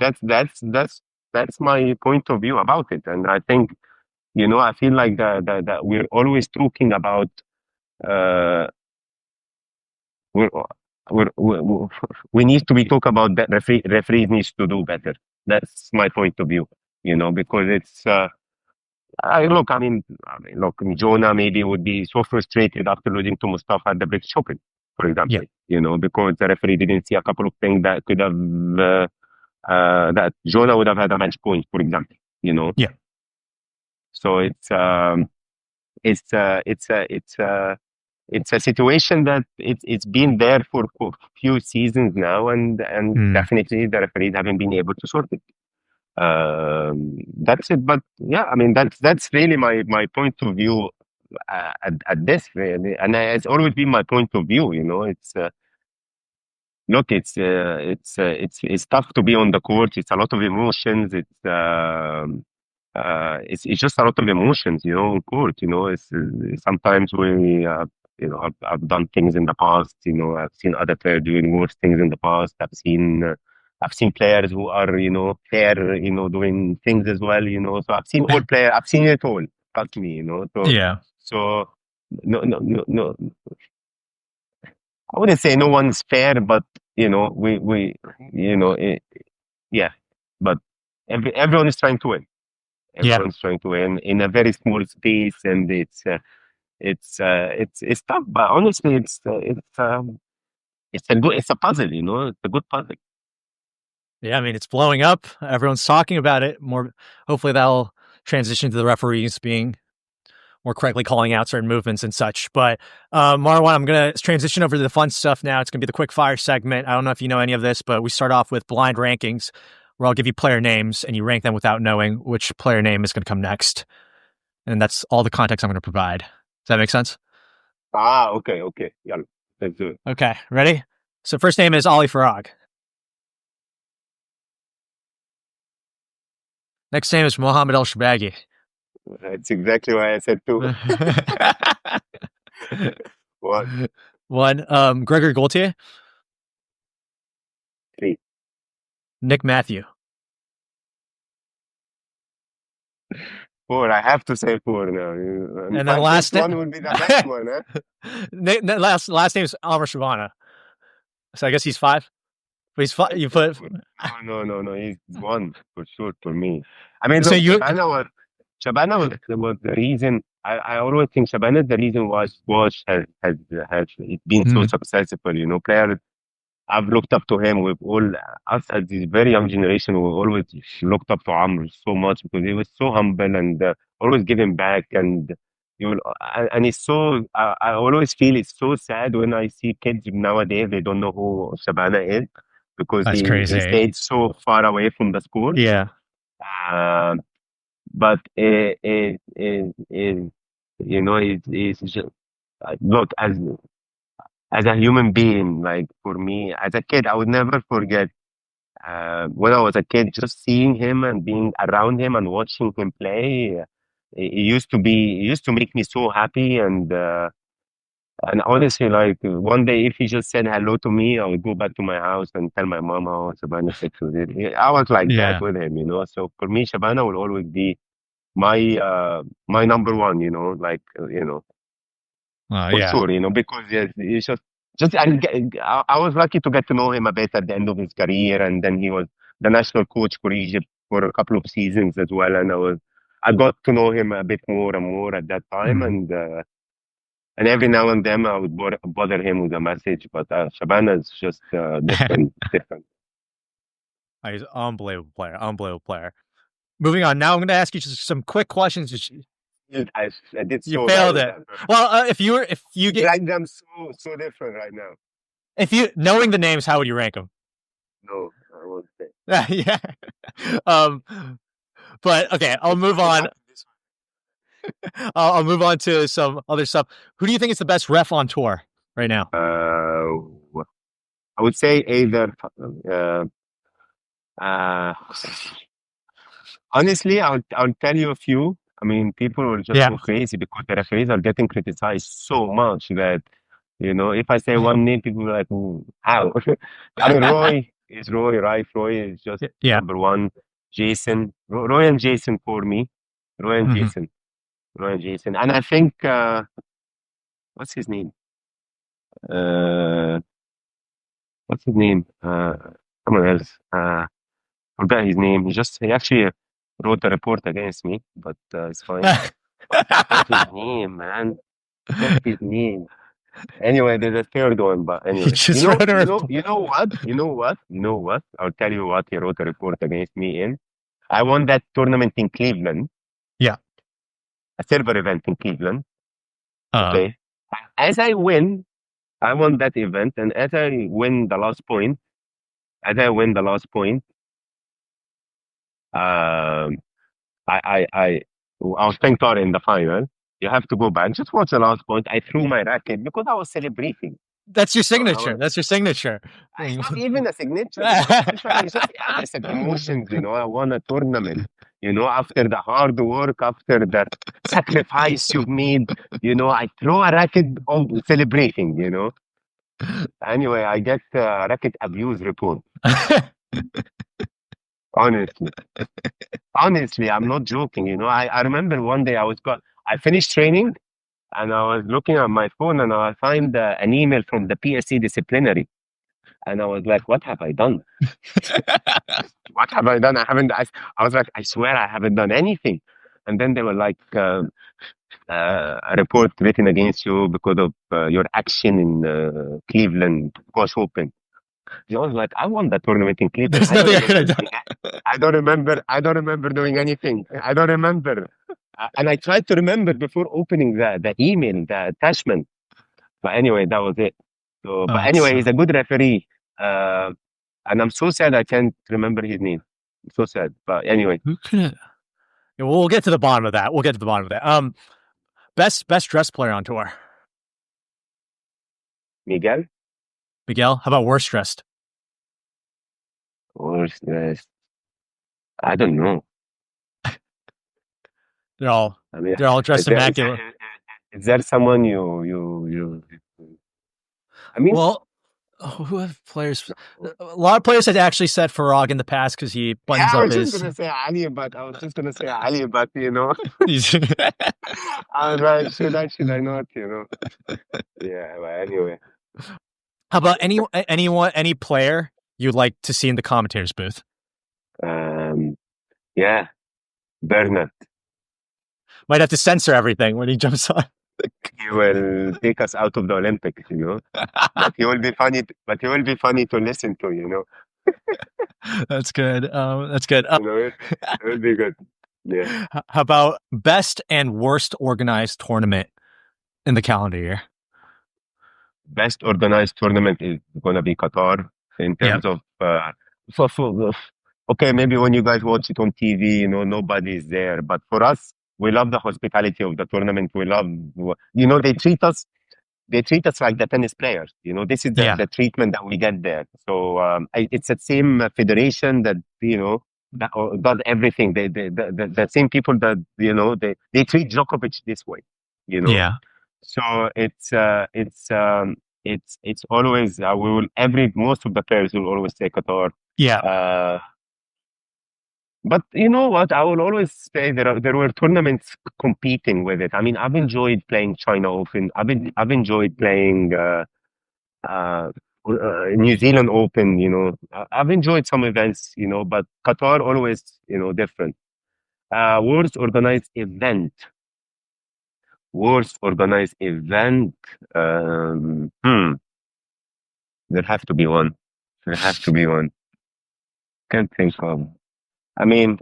That's my point of view about it. And I think, I feel like that we're always talking about uh, we're, we need to be talk about that referees needs to do better. That's my point of view. Because it's look, Jonah maybe would be so frustrated after losing to Mustafa at the British Open, for Yeah. example. Because the referee didn't see a couple of things that could have that Jonah would have had a match point, for example. Yeah. So it's a situation that it's been there for a few seasons now, and Mm. definitely the referees haven't been able to sort it. That's it. But yeah, I mean that's really my point of view at this really, and it's always been my point of view. It's look, it's tough to be on the court. It's a lot of emotions. It's just a lot of emotions, on court. It's sometimes I've done things in the past. I've seen other players doing worse things in the past. I've seen players who are, fair, doing things as well. So I've seen it all. Trust me. Yeah. So no, no, no, no. I wouldn't say no one's fair, but we yeah. But everyone is trying to win. Yeah. Everyone's trying to win in a very small space, and it's tough. But honestly, it's a puzzle. It's a good puzzle. Yeah. I mean, it's blowing up. Everyone's talking about it more. Hopefully that'll transition to the referees being more correctly calling out certain movements and such. But Marwan, I'm going to transition over to the fun stuff now. It's going to be the quick fire segment. I don't know if you know any of this, but we start off with blind rankings, where I'll give you player names and you rank them without knowing which player name is going to come next. And that's all the context I'm going to provide. Does that make sense? Okay. Yeah, let's do it. Okay, ready? So first name is Ali Farag. Next name is Mohammed El Shorbagy. That's exactly why I said two. What? One, Gregory Gaultier. Three. Nick Matthew. Four. I have to say four now. In And then fact, last this one would be the best one, huh? last name is Almer Shabana. So I guess he's five. But he's five. You put No. He's one for sure for me. I mean, so look, you. Shabana was the reason. I always think Shabana is the reason why squash has it been so Mm, successful. Players I've looked up to him. With all us as this very young generation, we always looked up to Amr so much because he was so humble and always giving back. And and it's so. I always feel it's so sad when I see kids nowadays they don't know who Shabana is because that's he crazy. stayed so far away from the sports. Yeah. Uh, but it's just, look as a human being. Like for me, as a kid, I would never forget when I was a kid, just seeing him and being around him and watching him play. It used to make me so happy, and honestly, like one day, if he just said hello to me, I would go back to my house and tell my mom how Shabana said to it. I was like that Yeah. with him. So for me, Shabana will always be my number one. For Yeah. sure. Because yes, it's just I was lucky to get to know him a bit at the end of his career, and then he was the national coach for Egypt for a couple of seasons as well, and I got to know him a bit more and more at that time, Mm. and every now and then I would bother him with a message, but Shabana is just different, different. He's an unbelievable player. Unbelievable player. Moving on. Now I'm going to ask you just some quick questions. I did You so bad failed at it. that. Well, if you get Like them so different right now. if you knowing the names, how would you rank them? No, I won't say. Yeah. Um. But okay, I'll move on. I'll move on to some other stuff. Who do you think is the best ref on tour right now? I would say either. Uh, Honestly, I'll tell you a few. I mean, people will just Yeah. go crazy because the referees are getting criticized so much that You know, if I say one name, people are like, "Ooh, how?" I mean, Roy is Roy, right? Roy is just Yeah. number one. Jason, Roy and Jason for me. Roy and Hmm. Jason. Roy and Jason. And I think, what's his name? Uh, what's his name? Someone else. Forgot his name. He actually wrote a report against me, but it's fine. Forgot his name, man. Forgot his name. Anyway, there's a third one, but He anyway, just wrote a report. you know what, you know what? I'll tell you what he wrote a report against me in. I won that tournament in Cleveland, Yeah. a silver event in Cleveland. Uh, Okay, as I win, I won that event, and as I win the last point, as I win the last point, um, I was playing Tor in the final. You have to go back. Just watch the last point. I threw my racket because I was celebrating. that's your So I signature. was That's your signature. It's not even a signature. It's just yeah, it's like emotions, you know. I won a tournament, you know, after the hard work, after the sacrifice you've made, you know, I throw a racket celebrating, you know. Anyway, I get a racket abuse report. Honestly, honestly, I'm not joking. You know, I remember one day I finished training and I was looking at my phone and I find an email from the PSA disciplinary. And I was like, what have I done? What have I done? I was like, I swear I haven't done anything. And then they were like, a report written against you because of your action in Cleveland Squash Open. I was like, I won that tournament in Cleveland. There's nothing I could have done. I don't remember doing anything. I don't remember. And I tried to remember before opening the email, the attachment. But anyway, that was it. So, but anyway, he's a good referee. Uh, and I'm so sad I can't remember his name. I'm so sad. But anyway, Who could have? Yeah, we'll get to the bottom of that. We'll get to the bottom of that. Best dressed player on tour. Miguel, Miguel. How about worst dressed? or I don't know. They're all I mean, they're all dressed immaculate. is there someone you? I mean, Well, who have players? A lot of players had actually said Farag in the past because he yeah, buttons I up was just his. gonna say Ali, but I was just gonna say Ali, but you know, He's I was like, should I not? You know, yeah. But anyway, How about any player you'd like to see in the commentators booth? um, yeah, Bernard. Might have to censor everything when he jumps on. He will take us out of the Olympics, you know. But he will be funny. But he will be funny to listen to, you know. That's good. That's good. You know, it will be good. Yeah. How about best and worst organized tournament in the calendar year? Best organized tournament is gonna be Qatar in Yep. terms of okay, maybe when you guys watch it on TV, you know, nobody's there. But for us, we love the hospitality of the tournament. We love, you know, they treat us like the tennis players. You know, this is Yeah. the treatment that we get there. So it's the same federation that, you know, that does everything. The same people that, you know, they treat Djokovic this way, you know. Yeah. So it's always we will most of the players will always say Qatar. Yeah. Uh, but you know what? I will always say there were tournaments competing with it. I mean, I've enjoyed playing China Open. I've enjoyed playing uh, New Zealand Open. You know, I've enjoyed some events. You know, but Qatar always different. Worst organized event. Worst organized event. There have to be one. There has to be one. Can't think of. I mean,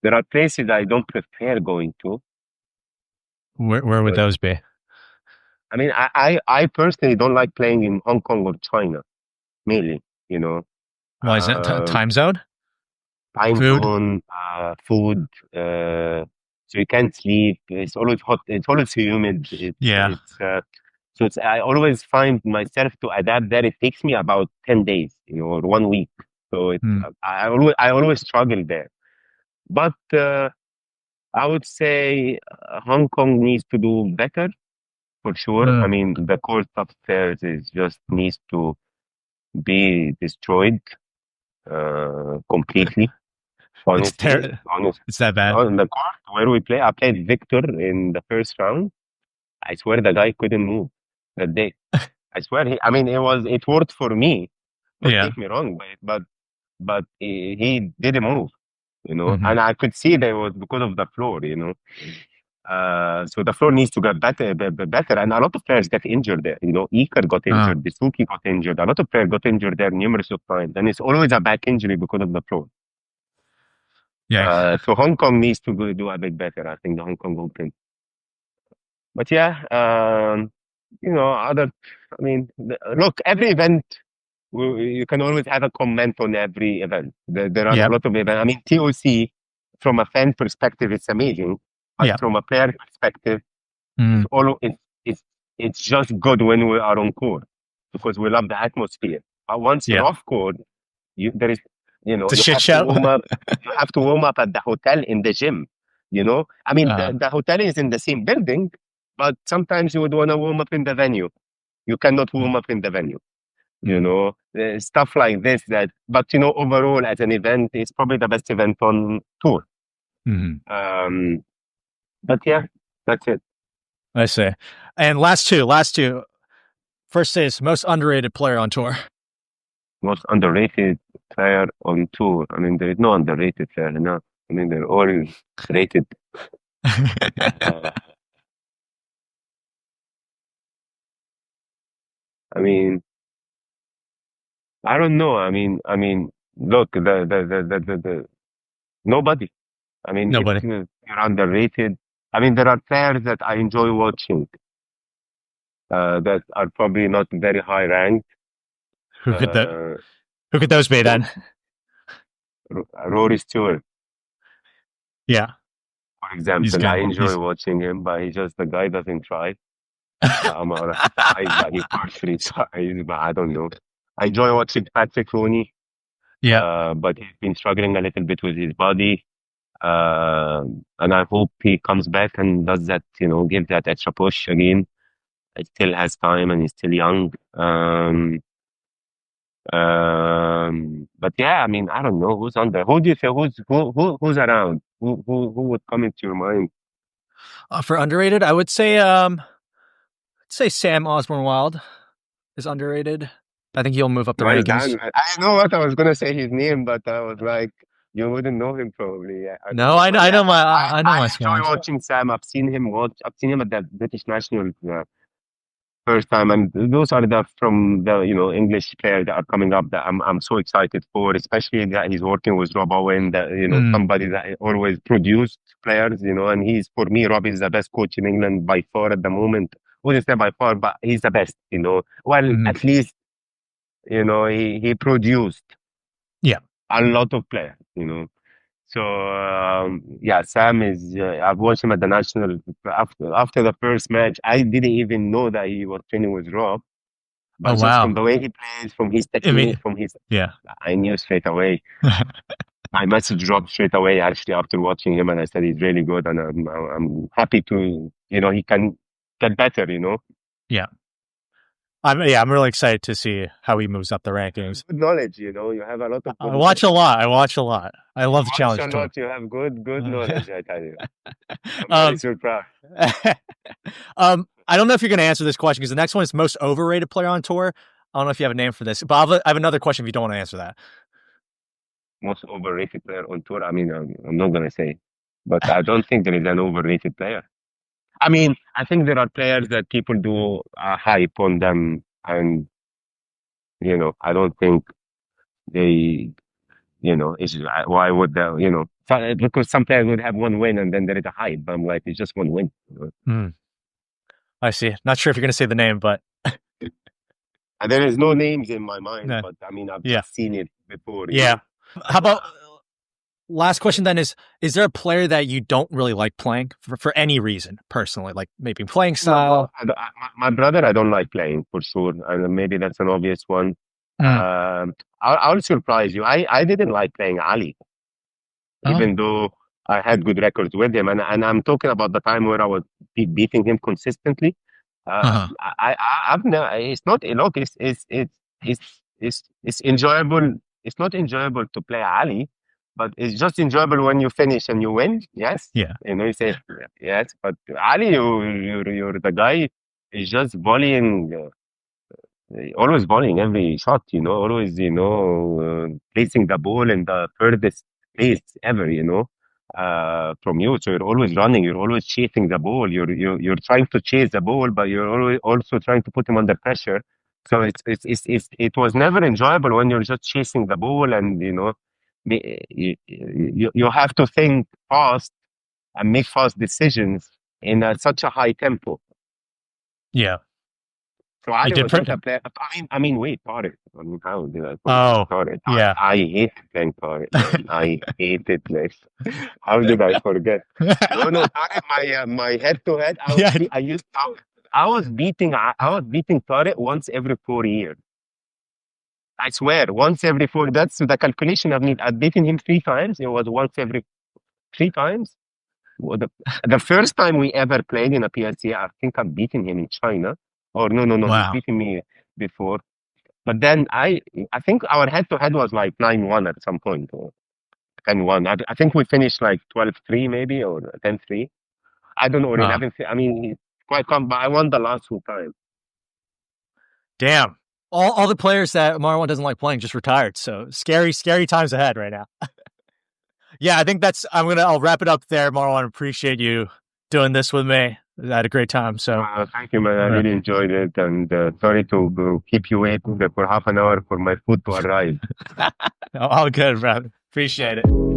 there are places I don't prefer going to. Where would But those be? I mean, I personally don't like playing in Hong Kong or China, mainly, you know. Why is it Uh, time zone? Time Food? zone, food, so you can't sleep. It's always hot. It's always humid. Yeah. I always find myself to adapt there. It takes me about 10 days, you know, or 1 week. So Hmm. I always struggle there. But I would say Hong Kong needs to do better. for sure. I mean, the course upstairs is just needs to be destroyed completely. Honestly, It's that bad. on the court where we play, I played Victor in the first round. I swear the guy couldn't move that day. I swear I mean, it worked for me. Don't Yeah. take me wrong, but he didn't move, Mm-hmm. and I could see that it was because of the floor, so the floor needs to get better, and a lot of players get injured there. Iker got injured, Disuki got injured, a lot of players got injured there numerous of times, and it's always a back injury because of the floor. Yeah. So Hong Kong needs to do a bit better. I think the Hong Kong Open. But yeah, other. I mean, look, every event you can always have a comment on every event. There are a lot of events. I mean, TOC from a fan perspective, it's amazing, but from a player perspective, it's just good when we are on court because we love the atmosphere. But once you're off court, there is you have to warm up. You have to warm up at the hotel in the gym. I mean, the hotel is in the same building, but sometimes you would want to warm up in the venue. You cannot warm up in the venue. Stuff like this. But overall, as an event, it's probably the best event on tour. But yeah, that's it. I see. And last two. First is most underrated player on tour. Most underrated player on tour. I mean, there is no underrated player. No, I mean they're all rated. I mean, I don't know. I mean, look, the nobody. I mean, nobody. If you're underrated. I mean, there are players that I enjoy watching that are probably not very high ranked. Who could those be then? Rory Stewart. Yeah. For example, I enjoy watching him, but the guy doesn't try. I'm surprised he partially tries, but I don't know. I enjoy watching Patrick Rooney. Yeah. But he's been struggling a little bit with his body. And I hope he comes back and does that, give that extra push again. He still has time and he's still young. But yeah, I mean, I don't know who's on there. Who do you think who's around? Who would come into your mind? For underrated, I would say Sam Osborne-Wild is underrated. I think he'll move up the rankings. I know what I was gonna say his name, but I was like, you wouldn't know him probably. No, I know my. I enjoy watching Sam. I've seen him at the British national first time, and those are from the English players that are coming up that I'm so excited for, especially that he's working with Rob Owen, that somebody that always produced players, and for me, Rob is the best coach in England by far at the moment. Wouldn't say by far, but he's the best, Well, at least he produced a lot of players, So yeah, Sam is. I've watched him at the national. After the first match, I didn't even know that he was training with Rob. But just from the way he plays, from his technique, I knew straight away. I messaged Rob straight away actually after watching him, and I said he's really good, and I'm happy to he can get better. Yeah. I'm really excited to see how he moves up the rankings. Good knowledge, you have a lot of. I watch a lot. I love the challenge. You have good knowledge, I tell you. I'm very proud. I don't know if you're going to answer this question because the next one is most overrated player on tour. I don't know if you have a name for this, but I have another question if you don't want to answer that. Most overrated player on tour? I mean, I'm not going to say, but I don't think there is an overrated player. I mean, I think there are players that people do hype on them, and I don't think they, why would they, because some players would have one win and then there is a hype. But I'm like, it's just one win. I see. Not sure if you're going to say the name, but there is no names in my mind. But I mean, I've just seen it before. Yeah. How about? Last question then is there a player that you don't really like playing for any reason, personally, like maybe playing style? No, my brother, I don't like playing for sure. And maybe that's an obvious one. I'll surprise you. I didn't like playing Ali, even though I had good records with him. And I'm talking about the time where I was beating him consistently. Uh-huh. I've never. It's not. Look, it's enjoyable. It's not enjoyable to play Ali, but it's just enjoyable when you finish and you win. Yes, Yeah. you know you say yes, but Ali, you're the guy is just volleying. Always volleying every shot, always, placing the ball in the furthest place ever, from you. So you're always running, you're always chasing the ball, you're trying to chase the ball, but you're always also trying to put him under pressure. So it was never enjoyable when you're just chasing the ball and, you have to think fast and make fast decisions in such a high tempo. Yeah. So I Ali did. wasn't a player. I mean, wait, Tarek. I mean, how did I forget Oh, Tarek? yeah. I hated playing Tarek, man. I hated playing. How did I forget? No, Tarek. My head to head. Yeah. I was beating Tarek once every 4 years. I swear, once every four. That's the calculation I've need. I've beaten him 3 times. It was once every 3 times. Well, the first time we ever played in a PSA, I think I've beaten him in China. Or no, he's Wow. beaten me before. But then I think our head to head was like 9-1 at some point or 10-1. I think we finished like 12-3 maybe or 10-3. I don't know, or Uh, 11-3. I mean, it's quite calm, but I won the last 2 times. damn. All the players that Marwan doesn't like playing just retired. So scary times ahead right now. Yeah, I think I'll wrap it up there, Marwan. Appreciate you doing this with me. I had a great time. So Thank you, man. I really enjoyed it. And sorry to keep you waiting for half an hour for my food to arrive. all good, bro. Appreciate it.